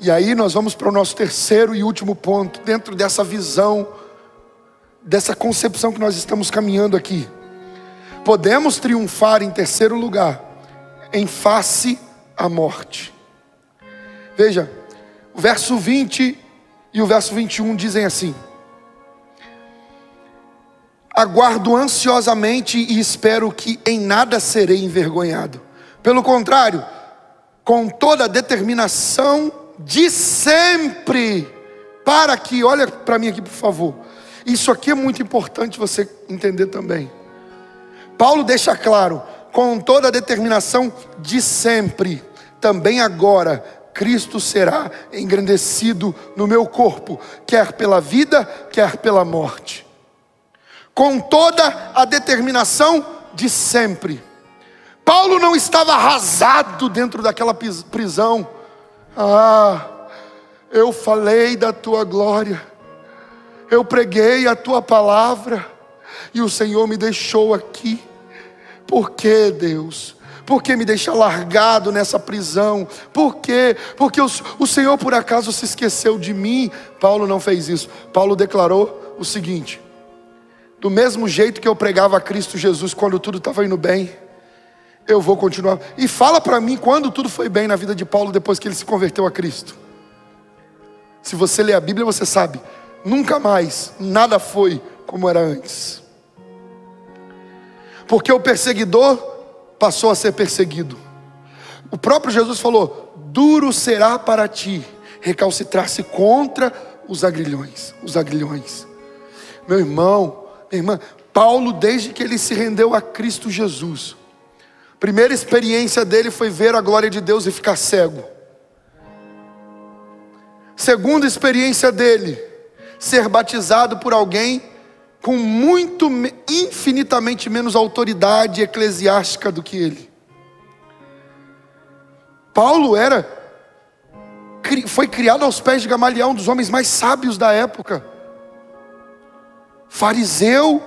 E aí nós vamos para o nosso terceiro e último ponto, dentro dessa visão, dessa concepção que nós estamos caminhando aqui. Podemos triunfar em terceiro lugar, em face à morte. Veja, o verso 20 e o verso 21 dizem assim: aguardo ansiosamente e espero que em nada serei envergonhado. Pelo contrário, com toda a determinação de sempre para aqui, olha para mim aqui, por favor. Isso aqui é muito importante você entender também. Paulo deixa claro, com toda a determinação de sempre, também agora, Cristo será engrandecido no meu corpo, quer pela vida, quer pela morte. Com toda a determinação de sempre. Paulo não estava arrasado dentro daquela prisão. Eu falei da tua glória, eu preguei a tua palavra, e o Senhor me deixou aqui. Por que, Deus? Por que me deixa largado nessa prisão? Por quê? Porque o Senhor por acaso se esqueceu de mim? Paulo não fez isso. Paulo declarou o seguinte: do mesmo jeito que eu pregava a Cristo Jesus quando tudo estava indo bem, eu vou continuar. E fala para mim quando tudo foi bem na vida de Paulo depois que ele se converteu a Cristo. Se você ler a Bíblia, você sabe, nunca mais nada foi como era antes. Porque o perseguidor passou a ser perseguido. O próprio Jesus falou: duro será para ti recalcitrar-se contra os aguilhões. Meu irmão, minha irmã, Paulo, desde que ele se rendeu a Cristo Jesus, a primeira experiência dele foi ver a glória de Deus e ficar cego. Segunda experiência dele, ser batizado por alguém com infinitamente menos autoridade eclesiástica do que ele. Paulo foi criado aos pés de Gamaliel, um dos homens mais sábios da época. Fariseu,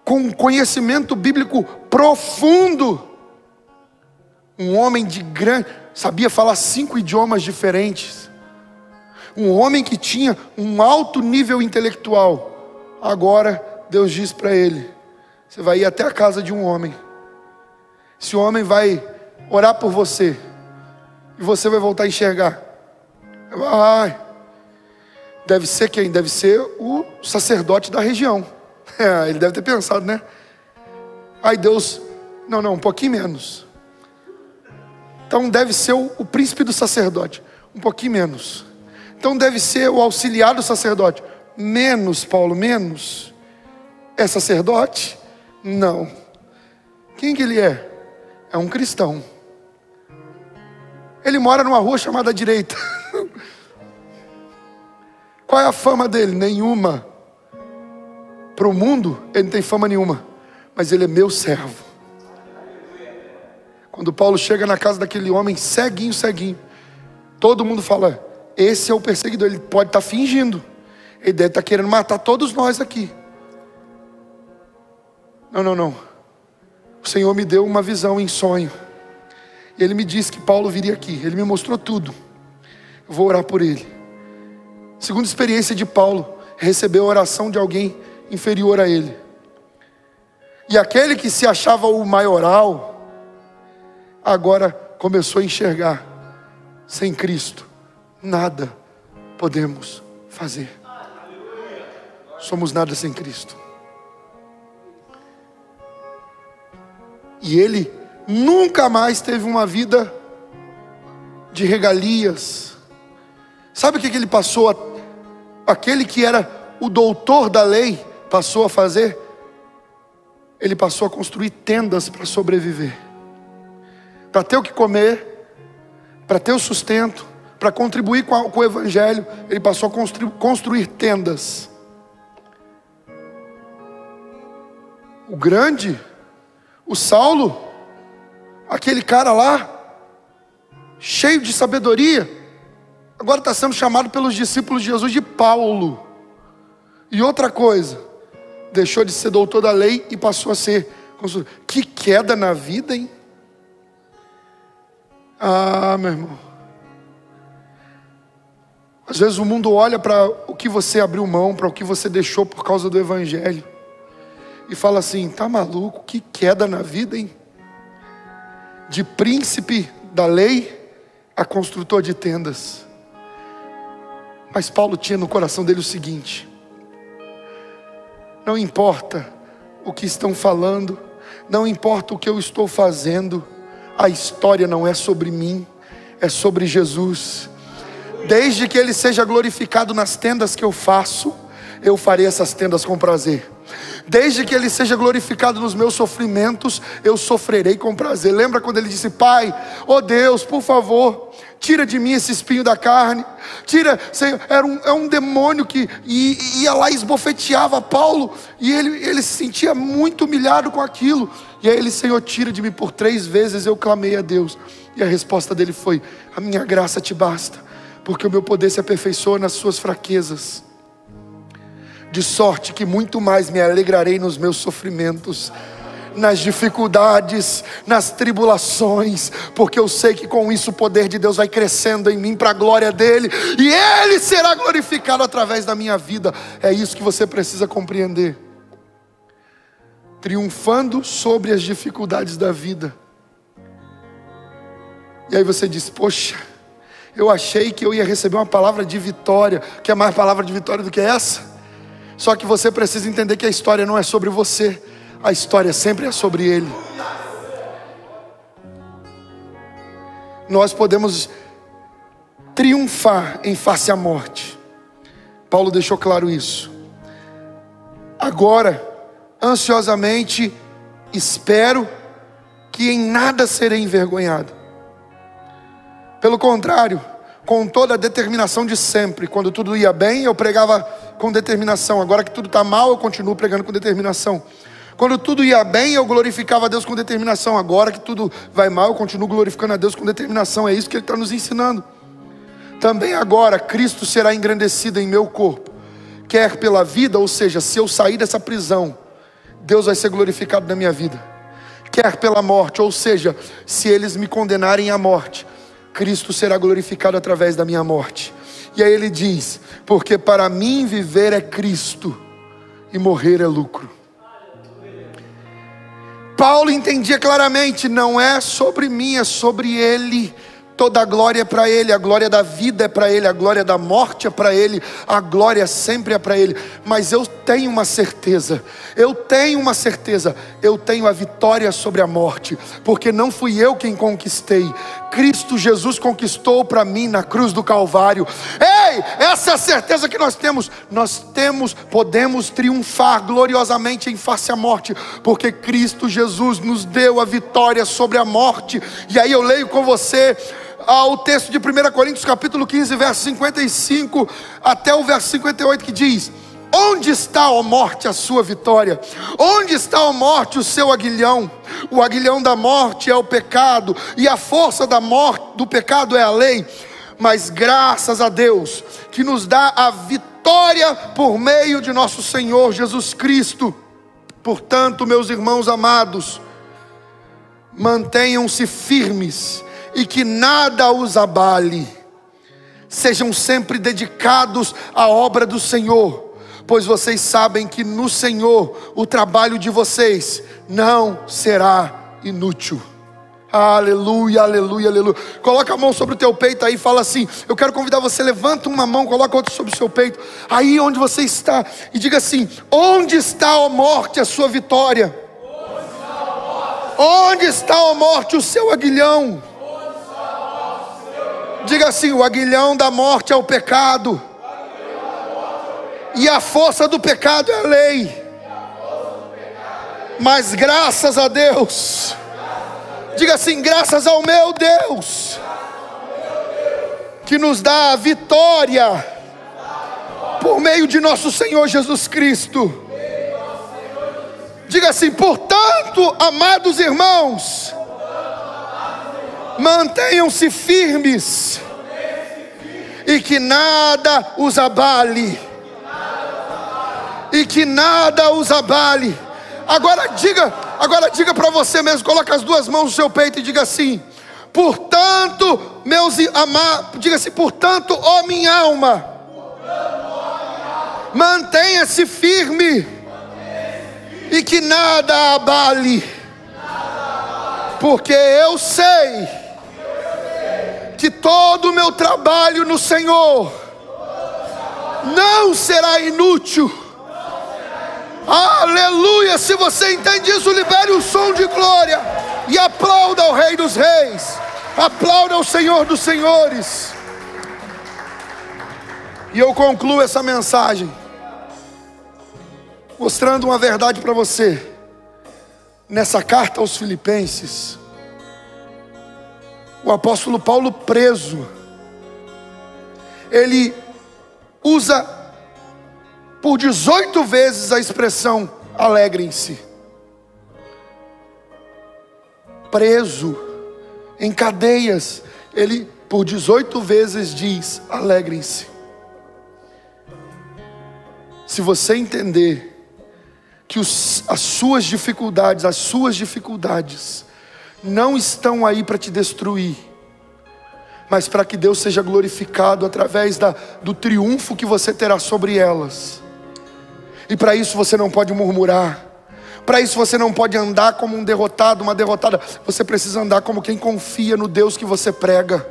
com conhecimento bíblico profundo. Um homem sabia falar 5 idiomas diferentes. Um homem que tinha um alto nível intelectual. Agora Deus diz para ele: você vai ir até a casa de um homem. Esse homem vai orar por você, e você vai voltar a enxergar. Deve ser quem? Deve ser o sacerdote da região. Ele deve ter pensado, né? Aí Deus: não, um pouquinho menos. Então deve ser o príncipe do sacerdote. Um pouquinho menos. Então deve ser o auxiliar do sacerdote. Menos, Paulo, menos. É sacerdote? Não. Quem que ele é? É um cristão. Ele mora numa rua chamada Direita. Qual é a fama dele? Nenhuma. Para o mundo, ele não tem fama nenhuma. Mas ele é meu servo. Quando Paulo chega na casa daquele homem, ceguinho, todo mundo fala: esse é o perseguidor. Ele pode estar fingindo. Ele deve estar querendo matar todos nós aqui. Não. O Senhor me deu uma visão em sonho. E Ele me disse que Paulo viria aqui. Ele me mostrou tudo. Eu vou orar por ele. Segunda experiência de Paulo, recebeu a oração de alguém inferior a ele. E aquele que se achava o maioral, agora começou a enxergar: sem Cristo, nada podemos fazer. Somos nada sem Cristo. E ele nunca mais teve uma vida de regalias. Sabe o que ele passou? Aquele que era o doutor da lei passou a fazer? Ele passou a construir tendas para sobreviver, para ter o que comer, para ter o sustento, para contribuir com o evangelho. Ele passou a construir tendas. O Saulo, aquele cara lá, cheio de sabedoria, agora está sendo chamado pelos discípulos de Jesus de Paulo. E outra coisa, deixou de ser doutor da lei e passou a ser consultor. Que queda na vida, hein? Meu irmão, às vezes o mundo olha para o que você abriu mão, para o que você deixou por causa do evangelho, e fala assim: tá maluco? Que queda na vida, hein? De príncipe da lei a construtor de tendas. Mas Paulo tinha no coração dele o seguinte: não importa o que estão falando, não importa o que eu estou fazendo, a história não é sobre mim, é sobre Jesus. Desde que Ele seja glorificado nas tendas que eu faço, eu farei essas tendas com prazer. Desde que Ele seja glorificado nos meus sofrimentos, eu sofrerei com prazer. Lembra quando Ele disse: Pai, ó Deus, por favor, tira de mim esse espinho da carne. Tira, Senhor. Era um demônio que ia lá e esbofeteava Paulo, e ele se sentia muito humilhado com aquilo. E aí ele: Senhor, tira de mim. Por 3 vezes eu clamei a Deus, e a resposta dele foi: a minha graça te basta, porque o meu poder se aperfeiçoa nas suas fraquezas. De sorte que muito mais me alegrarei nos meus sofrimentos, nas dificuldades, nas tribulações, porque eu sei que com isso o poder de Deus vai crescendo em mim para a glória dele, e Ele será glorificado através da minha vida. É isso que você precisa compreender. Triunfando sobre as dificuldades da vida. E aí você diz: poxa, eu achei que eu ia receber uma palavra de vitória. Quer mais palavra de vitória do que essa? Só que você precisa entender que a história não é sobre você, a história sempre é sobre Ele. Nós podemos triunfar em face à morte. Paulo deixou claro isso. Agora, ansiosamente espero que em nada serei envergonhado. Pelo contrário, com toda a determinação de sempre. Quando tudo ia bem, eu pregava com determinação. Agora que tudo está mal, eu continuo pregando com determinação. Quando tudo ia bem, eu glorificava a Deus com determinação. Agora que tudo vai mal, eu continuo glorificando a Deus com determinação. É isso que Ele está nos ensinando. Também agora, Cristo será engrandecido em meu corpo. Quer pela vida, ou seja, se eu sair dessa prisão, Deus vai ser glorificado na minha vida. Quer pela morte, ou seja, se eles me condenarem à morte, Cristo será glorificado através da minha morte. E aí ele diz: porque para mim viver é Cristo e morrer é lucro. Paulo entendia claramente: não é sobre mim, é sobre Ele. Toda a glória é para Ele, a glória da vida é para Ele, a glória da morte é para Ele, a glória sempre é para Ele. Mas eu tenho uma certeza, eu tenho a vitória sobre a morte, porque não fui eu quem conquistei, Cristo Jesus conquistou para mim na cruz do Calvário. Ei, essa é a certeza que nós temos. Podemos triunfar gloriosamente em face à morte, porque Cristo Jesus nos deu a vitória sobre a morte. E aí eu leio com você o texto de 1 Coríntios capítulo 15, verso 55 até o verso 58, que diz: onde está, ó morte, a sua vitória? Onde está, ó morte, o seu aguilhão? O aguilhão da morte é o pecado, e a força da morte, do pecado, é a lei. Mas graças a Deus que nos dá a vitória por meio de nosso Senhor Jesus Cristo. Portanto, meus irmãos amados, mantenham-se firmes e que nada os abale. Sejam sempre dedicados à obra do Senhor, pois vocês sabem que no Senhor o trabalho de vocês não será inútil. Aleluia, aleluia, aleluia. Coloca a mão sobre o teu peito aí e fala assim: eu quero convidar você, levanta uma mão, coloca outra sobre o seu peito, aí onde você está, e diga assim: onde está, ó morte, a sua vitória? Onde está, ó morte, o seu aguilhão? Diga assim: o aguilhão da morte é o pecado, e a força do pecado é a lei. Mas graças a Deus, diga assim: graças ao meu Deus, que nos dá a vitória por meio de nosso Senhor Jesus Cristo. Diga assim: portanto, amados irmãos, mantenham-se firmes e que nada os abale. E que nada os abale. Agora diga para você mesmo, coloca as duas mãos no seu peito e diga assim: portanto, diga assim: portanto, ó minha alma, mantenha-se firme e que nada abale, porque eu sei que todo o meu trabalho no Senhor não será inútil. Aleluia! Se você entende isso, libere o som de glória e aplauda ao Rei dos Reis, aplauda ao Senhor dos Senhores. E eu concluo essa mensagem mostrando uma verdade para você. Nessa carta aos Filipenses, o apóstolo Paulo, preso, ele usa por 18 vezes a expressão alegrem-se. Preso, em cadeias, ele por 18 vezes diz alegrem-se. Se você entender que as suas dificuldades não estão aí para te destruir, mas para que Deus seja glorificado através do triunfo que você terá sobre elas. E para isso você não pode murmurar, para isso você não pode andar como um derrotado, uma derrotada. Você precisa andar como quem confia no Deus que você prega,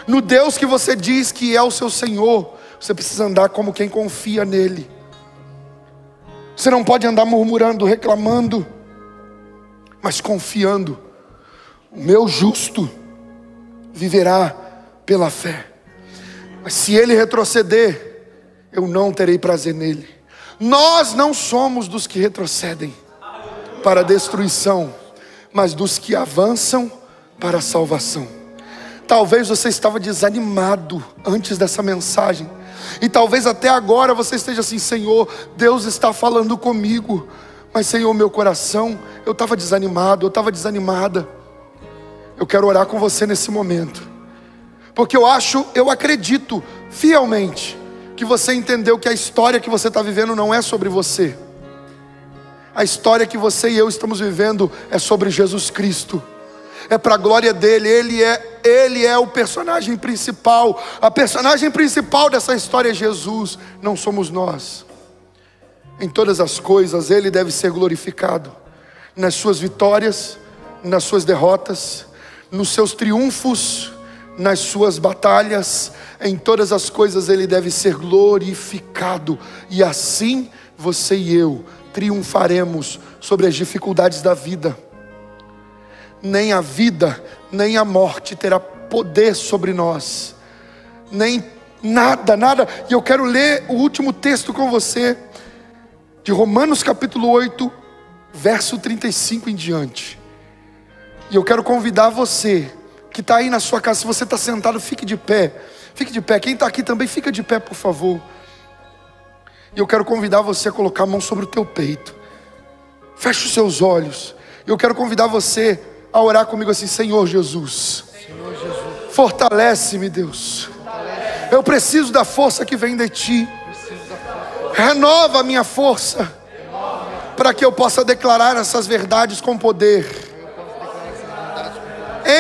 no Deus que você diz que é o seu Senhor. Você precisa andar como quem confia nele. Você não pode andar murmurando, reclamando, mas confiando. O meu justo viverá pela fé. Mas se ele retroceder, eu não terei prazer nele. Nós não somos dos que retrocedem para a destruição, mas dos que avançam para a salvação. Talvez você estava desanimado antes dessa mensagem, e talvez até agora você esteja assim: Senhor, Deus está falando comigo, mas Senhor, meu coração, eu estava desanimado, eu estava desanimada. Eu quero orar com você nesse momento, porque eu acredito fielmente que você entendeu que a história que você está vivendo não é sobre você. A história que você e eu estamos vivendo é sobre Jesus Cristo. É para a glória dele. Ele é o personagem principal. A personagem principal dessa história é Jesus, não somos nós. Em todas as coisas ele deve ser glorificado, nas suas vitórias, nas suas derrotas, nos seus triunfos, nas suas batalhas. Em todas as coisas ele deve ser glorificado. E assim você e eu triunfaremos sobre as dificuldades da vida. Nem a vida, nem a morte terá poder sobre nós, nem nada. E eu quero ler o último texto com você, de Romanos capítulo 8, verso 35 em diante. E eu quero convidar você que está aí na sua casa. Se você está sentado, fique de pé. Fique de pé. Quem está aqui também, fica de pé, por favor. E eu quero convidar você a colocar a mão sobre o teu peito. Feche os seus olhos. E eu quero convidar você a orar comigo assim: Senhor Jesus, fortalece-me, Deus. Eu preciso da força que vem de Ti. Renova a minha força, para que eu possa declarar essas verdades com poder.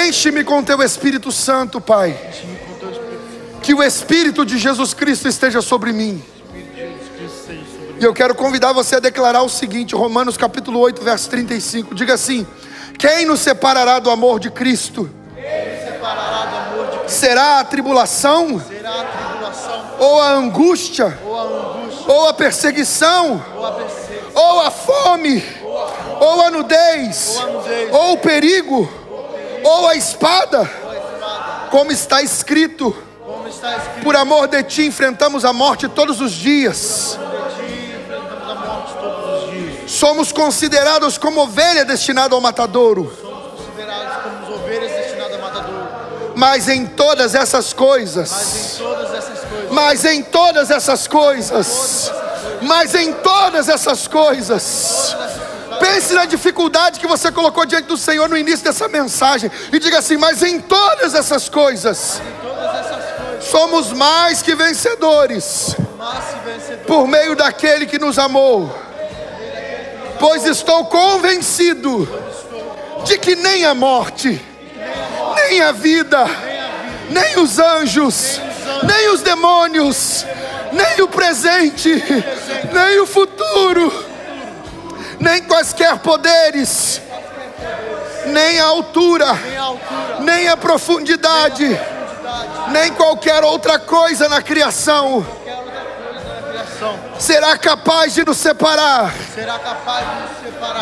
Enche-me com Teu Espírito Santo, Pai. Que o Espírito de Jesus Cristo esteja sobre mim. E eu quero convidar você a declarar o seguinte: Romanos capítulo 8, verso 35. Diga assim: quem nos separará do amor de Cristo? Será a tribulação? Ou a angústia? Ou a perseguição? Ou a fome? Ou a nudez? Ou o perigo? Ou a espada? Como está escrito: por amor de Ti enfrentamos a morte todos os dias. Somos considerados como ovelha destinada ao matadouro. Mas em todas essas coisas, pense na dificuldade que você colocou diante do Senhor no início dessa mensagem, e diga assim: mas em todas essas coisas, somos mais que vencedores, por meio daquele que nos amou. Pois estou convencido de que nem a morte, nem a vida, nem os anjos, nem os demônios, nem o presente, nem o futuro, nem quaisquer poderes, nem a altura, nem a profundidade, nem qualquer outra coisa na criação será capaz de nos separar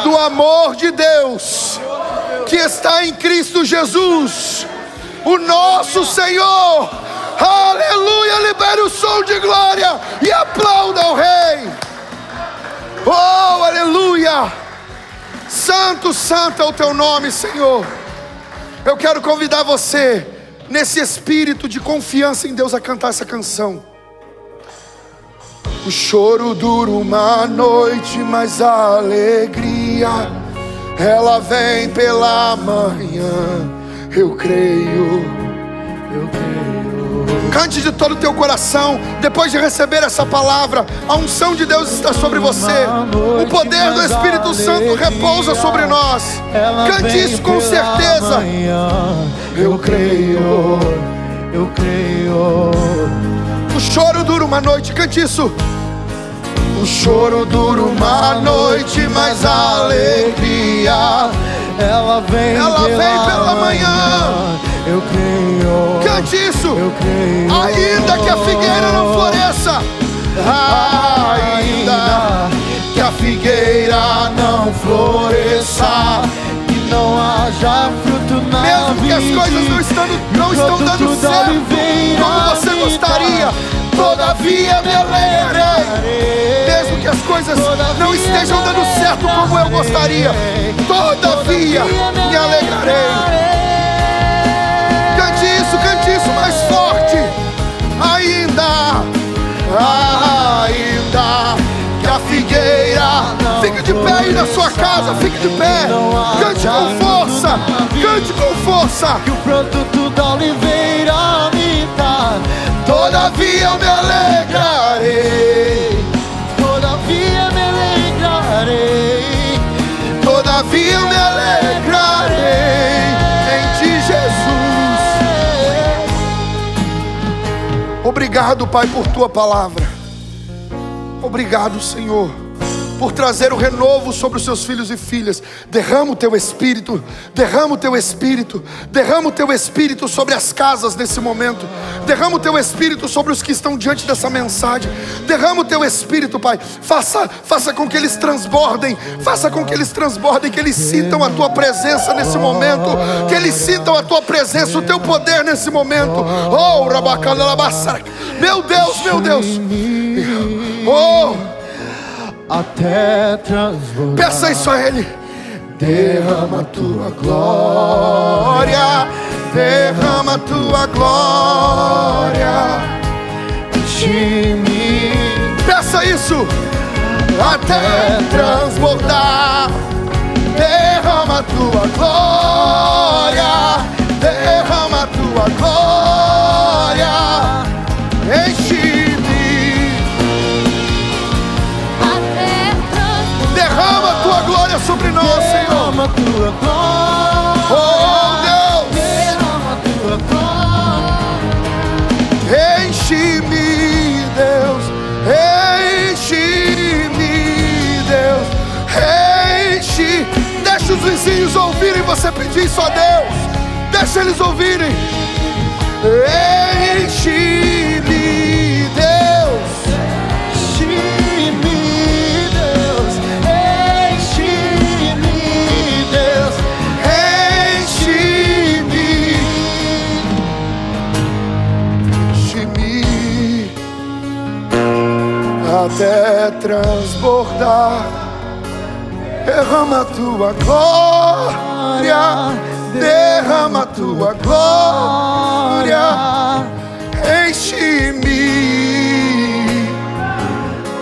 do amor de Deus que está em Cristo Jesus, o nosso Senhor. Aleluia! Aleluia, libere o som de glória e aplauda o Rei. Oh, aleluia. Santo, santo é o teu nome, Senhor. Eu quero convidar você, nesse espírito de confiança em Deus, a cantar essa canção. O choro dura uma noite, mas a alegria, ela vem pela manhã. Eu creio. Cante de todo o teu coração. Depois de receber essa palavra, a unção de Deus está sobre você. O poder do Espírito Santo repousa sobre nós. Cante isso com certeza. Eu creio. O choro dura uma noite. Cante isso. O choro dura uma noite, mas a alegria, ela vem pela manhã. Eu creio. Cante isso. Eu creio. Ainda que a figueira não floresça, ainda que a figueira não floresça, que não haja fruto na mesmo que as coisas não estão dando certo como você gostaria, todavia me alegrarei. Mesmo que as coisas não estejam dando certo como eu gostaria, todavia me alegrarei. Cante isso mais forte. Ainda que a figueira. Fique de pé aí na sua casa, fique de pé. Cante com força, cante com força. Que o produto da oliveira me dá. Todavia eu me alegrarei. Todavia me alegrarei. Todavia eu me alegrarei em ti, Jesus. Obrigado, Pai, por tua palavra. Obrigado, Senhor, por trazer o renovo sobre os seus filhos e filhas. Derrama o teu Espírito, derrama o teu Espírito, derrama o teu Espírito sobre as casas nesse momento. Derrama o teu Espírito sobre os que estão diante dessa mensagem. Derrama o teu Espírito, Pai. Faça com que eles transbordem. Faça com que eles transbordem, que eles sintam a tua presença nesse momento. Que eles sintam a tua presença, o teu poder nesse momento. Oh, Rabacalabassa. Meu Deus, meu Deus. Oh, até transbordar. Peça isso a Ele. Derrama a tua glória, derrama a tua glória de mim. Peça isso. Até transbordar. Derrama a tua glória, derrama a tua glória. Enche-me. Derrama a tua glória sobre nós, Senhor. Derrama a tua glória. Oh, Deus. Derrama a tua glória. Enche-me, Deus. Enche-me, Deus. Enche. Deixa os vizinhos ouvirem você pedir isso a Deus. Deixa eles ouvirem. Enche-me, Deus. Enche-me, Deus. Enche-me, Deus. Enche-me. Enche-me até transbordar. Derrama a tua glória, derrama a tua glória, enche-me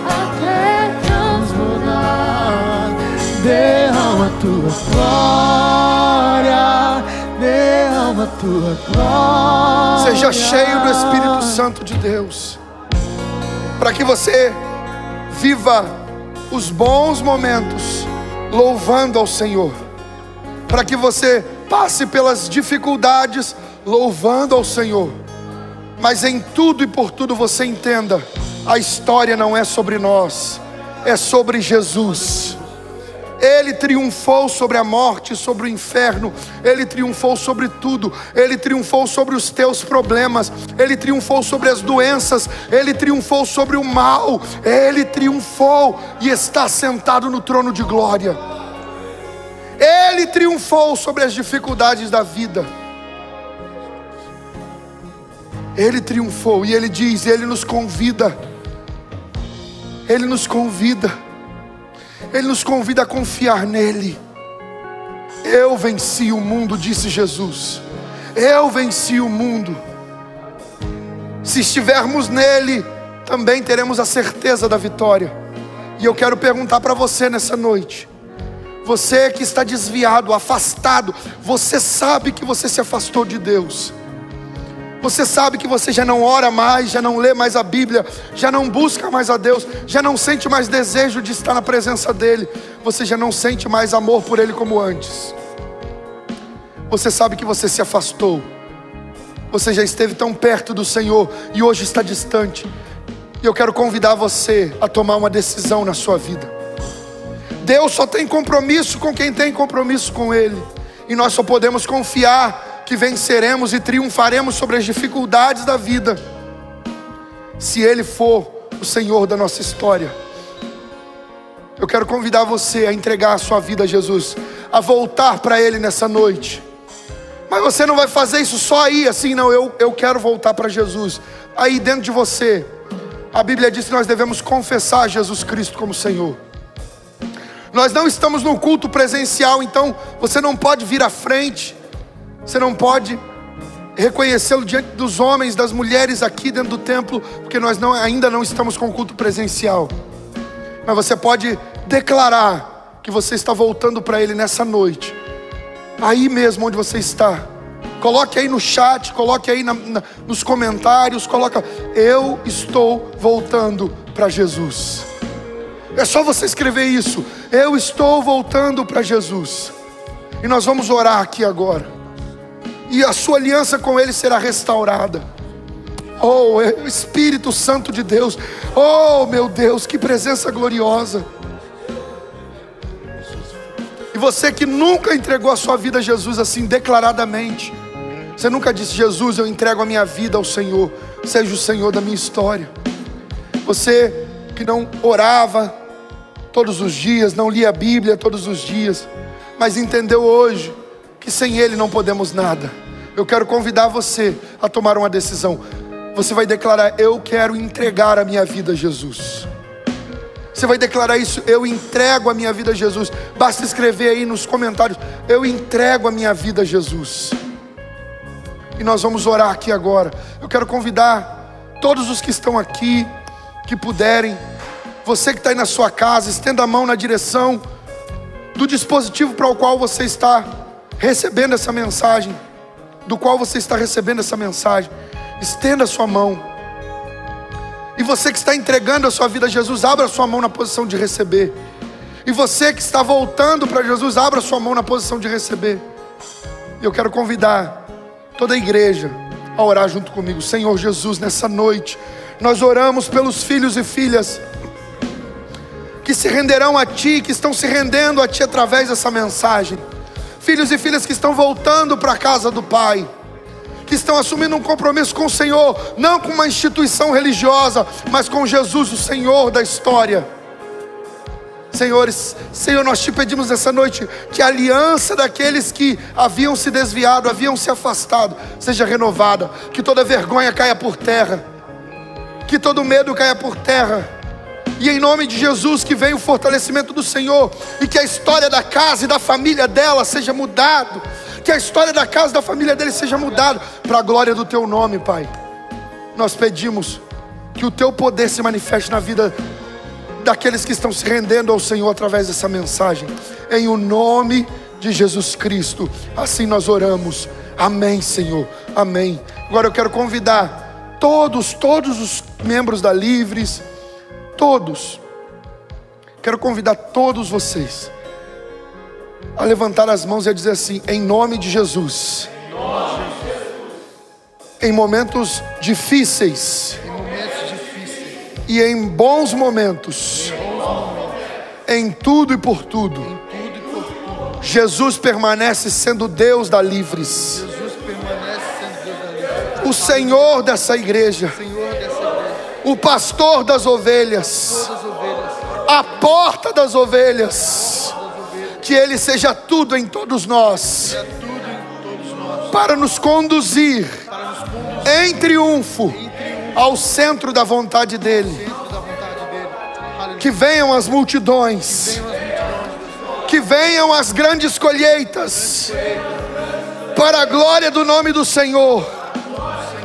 até transbordar. Derrama a tua glória, derrama a tua glória. Seja cheio do Espírito Santo de Deus, para que você viva os bons momentos louvando ao Senhor, para que você passe pelas dificuldades louvando ao Senhor, mas em tudo e por tudo você entenda: a história não é sobre nós, é sobre Jesus. Ele triunfou sobre a morte, sobre o inferno. Ele triunfou sobre tudo. Ele triunfou sobre os teus problemas. Ele triunfou sobre as doenças. Ele triunfou sobre o mal. Ele triunfou e está sentado no trono de glória. Ele triunfou sobre as dificuldades da vida. Ele triunfou e Ele diz, Ele nos convida. Ele nos convida. Ele nos convida a confiar nele. Eu venci o mundo, disse Jesus. Eu venci o mundo. Se estivermos nele, também teremos a certeza da vitória. E eu quero perguntar para você nessa noite. Você que está desviado, afastado, você sabe que você se afastou de Deus. Você sabe que você já não ora mais, já não lê mais a Bíblia, já não busca mais a Deus, já não sente mais desejo de estar na presença dEle. Você já não sente mais amor por Ele como antes. Você sabe que você se afastou. Você já esteve tão perto do Senhor e hoje está distante. E eu quero convidar você a tomar uma decisão na sua vida. Deus só tem compromisso com quem tem compromisso com Ele. E nós só podemos confiar que venceremos e triunfaremos sobre as dificuldades da vida, se Ele for o Senhor da nossa história. Eu quero convidar você a entregar a sua vida a Jesus, a voltar para Ele nessa noite. Mas você não vai fazer isso só aí, assim, não. Eu quero voltar para Jesus. Aí dentro de você, a Bíblia diz que nós devemos confessar Jesus Cristo como Senhor. Nós não estamos no culto presencial, então você não pode vir à frente. Você não pode reconhecê-lo diante dos homens, das mulheres aqui dentro do templo, porque nós ainda não estamos com culto presencial. Mas você pode declarar que você está voltando para Ele nessa noite. Aí mesmo onde você está. Coloque aí no chat, coloque aí nos comentários, coloca: eu estou voltando para Jesus. É só você escrever isso: eu estou voltando para Jesus. E nós vamos orar aqui agora. E a sua aliança com Ele será restaurada. Oh, o Espírito Santo de Deus. Oh, meu Deus, que presença gloriosa. E você que nunca entregou a sua vida a Jesus assim declaradamente. Você nunca disse: Jesus, eu entrego a minha vida ao Senhor. Seja o Senhor da minha história. Você que não orava todos os dias, não lia a Bíblia todos os dias, mas entendeu hoje que sem Ele não podemos nada. Eu quero convidar você a tomar uma decisão. Você vai declarar: eu quero entregar a minha vida a Jesus. Você vai declarar isso: eu entrego a minha vida a Jesus. Basta escrever aí nos comentários: eu entrego a minha vida a Jesus. E nós vamos orar aqui agora. Eu quero convidar todos os que estão aqui, que puderem. Você que está aí na sua casa, estenda a mão na direção do dispositivo para o qual você está recebendo essa mensagem. Do qual você está recebendo essa mensagem. Estenda a sua mão. E você que está entregando a sua vida a Jesus, abra a sua mão na posição de receber. E você que está voltando para Jesus, abra a sua mão na posição de receber. E eu quero convidar toda a igreja a orar junto comigo. Senhor Jesus, nessa noite nós oramos pelos filhos e filhas que se renderão a Ti, que estão se rendendo a Ti através dessa mensagem. Filhos e filhas que estão voltando para a casa do Pai, que estão assumindo um compromisso com o Senhor, não com uma instituição religiosa, mas com Jesus, o Senhor da história. Senhor, nós Te pedimos nessa noite que a aliança daqueles que haviam se desviado, haviam se afastado, seja renovada, que toda vergonha caia por terra, que todo medo caia por terra. E em nome de Jesus que venha o fortalecimento do Senhor, e que a história da casa e da família dela seja mudado, que a história da casa e da família dele seja mudada, para a glória do Teu nome, Pai. Nós pedimos que o Teu poder se manifeste na vida daqueles que estão se rendendo ao Senhor através dessa mensagem, em o nome de Jesus Cristo, assim nós oramos, amém, Senhor, amém. Agora eu quero convidar todos os membros da Livres, quero convidar todos vocês a levantar as mãos e a dizer assim: em nome de Jesus, em momentos difíceis e em bons momentos, em tudo e por tudo, Jesus permanece sendo Deus da Livres, o Senhor dessa igreja, o pastor das ovelhas, a porta das ovelhas. Que Ele seja tudo em todos nós, para nos conduzir em triunfo ao centro da vontade dEle. Que venham as multidões, que venham as grandes colheitas, para a glória do nome do Senhor.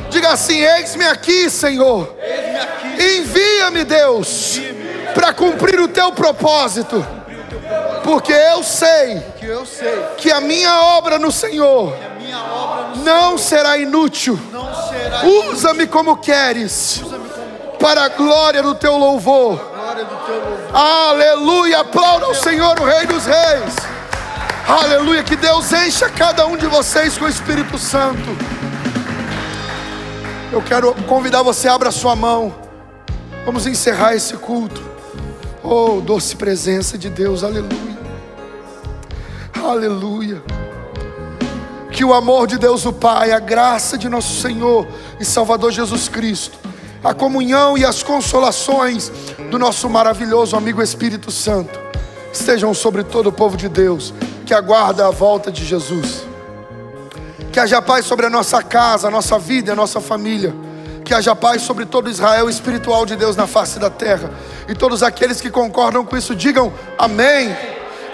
Diga assim: eis-me aqui, Senhor. Envia-me, Deus, para cumprir o teu propósito, porque eu sei que a minha obra no Senhor não será inútil. Usa-me como queres, para a glória do teu louvor. Aleluia, aplauda ao Senhor, o Rei dos Reis. Aleluia, que Deus encha cada um de vocês com o Espírito Santo. Eu quero convidar você, abra sua mão. Vamos encerrar esse culto. Oh, doce presença de Deus, aleluia. Aleluia. Que o amor de Deus o Pai, a graça de nosso Senhor e Salvador Jesus Cristo, a comunhão e as consolações do nosso maravilhoso amigo Espírito Santo estejam sobre todo o povo de Deus que aguarda a volta de Jesus. Que haja paz sobre a nossa casa, a nossa vida e a nossa família. Que haja paz sobre todo Israel espiritual de Deus na face da terra. E todos aqueles que concordam com isso digam amém.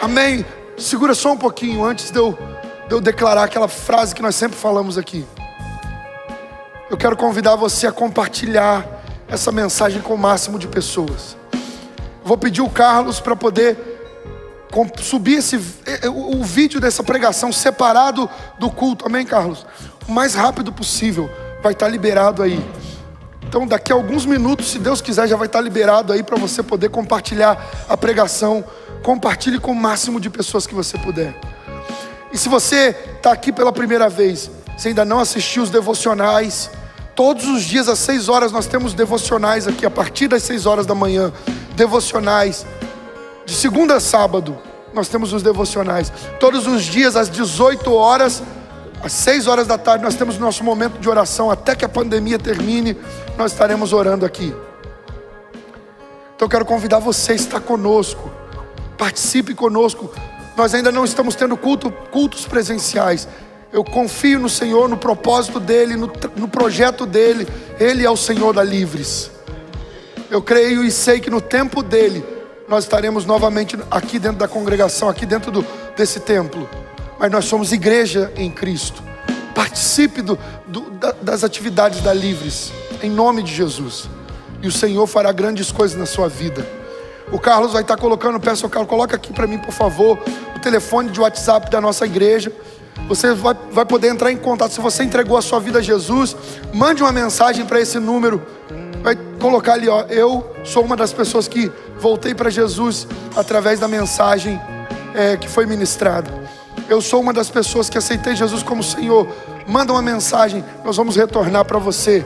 Amém. Segura só um pouquinho antes de eu declarar aquela frase que nós sempre falamos aqui. Eu quero convidar você a compartilhar essa mensagem com o máximo de pessoas. Vou pedir o Carlos para poder subir o vídeo dessa pregação separado do culto. Amém, Carlos? O mais rápido possível. Vai estar liberado aí. Então daqui a alguns minutos, se Deus quiser, já vai estar liberado aí para você poder compartilhar a pregação. Compartilhe com o máximo de pessoas que você puder. E se você está aqui pela primeira vez, você ainda não assistiu os devocionais, todos os dias às 6 horas nós temos devocionais aqui, a partir das 6 horas da manhã, devocionais. De segunda a sábado, nós temos os devocionais. Todos os dias às 18 horas, às 6 horas da tarde, nós temos o nosso momento de oração. Até que a pandemia termine, nós estaremos orando aqui. Então eu quero convidar você a estar conosco. Participe conosco. Nós ainda não estamos tendo cultos presenciais. Eu confio no Senhor, no propósito dEle, no projeto dEle. Ele é o Senhor da Livres. Eu creio e sei que no tempo dEle, nós estaremos novamente aqui dentro da congregação, aqui dentro desse templo. Mas nós somos igreja em Cristo. Participe das atividades da Livres, em nome de Jesus. E o Senhor fará grandes coisas na sua vida. O Carlos vai estar colocando, peço ao Carlos, coloca aqui para mim, por favor, o telefone de WhatsApp da nossa igreja. Você vai poder entrar em contato. Se você entregou a sua vida a Jesus, mande uma mensagem para esse número. Vai colocar ali, ó, eu sou uma das pessoas que voltei para Jesus através da mensagem que foi ministrada. Eu sou uma das pessoas que aceitei Jesus como Senhor. Manda uma mensagem, nós vamos retornar para você.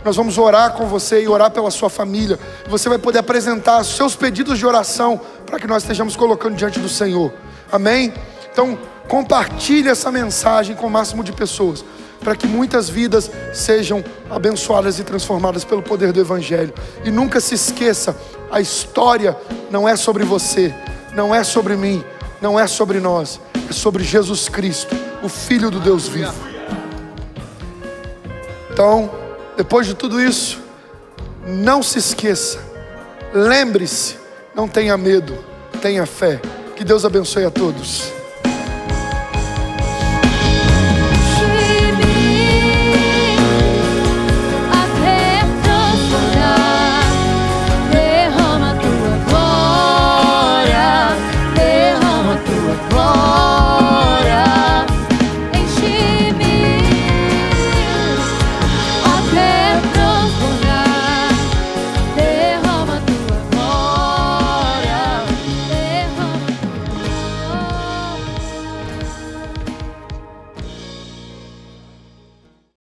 Nós vamos orar com você e orar pela sua família. Você vai poder apresentar os seus pedidos de oração para que nós estejamos colocando diante do Senhor. Amém? Então, compartilhe essa mensagem com o máximo de pessoas, para que muitas vidas sejam abençoadas e transformadas pelo poder do Evangelho. E nunca se esqueça, a história não é sobre você, não é sobre mim, não é sobre nós, é sobre Jesus Cristo, o Filho do Deus vivo. Então, depois de tudo isso, não se esqueça, lembre-se, não tenha medo, tenha fé. Que Deus abençoe a todos.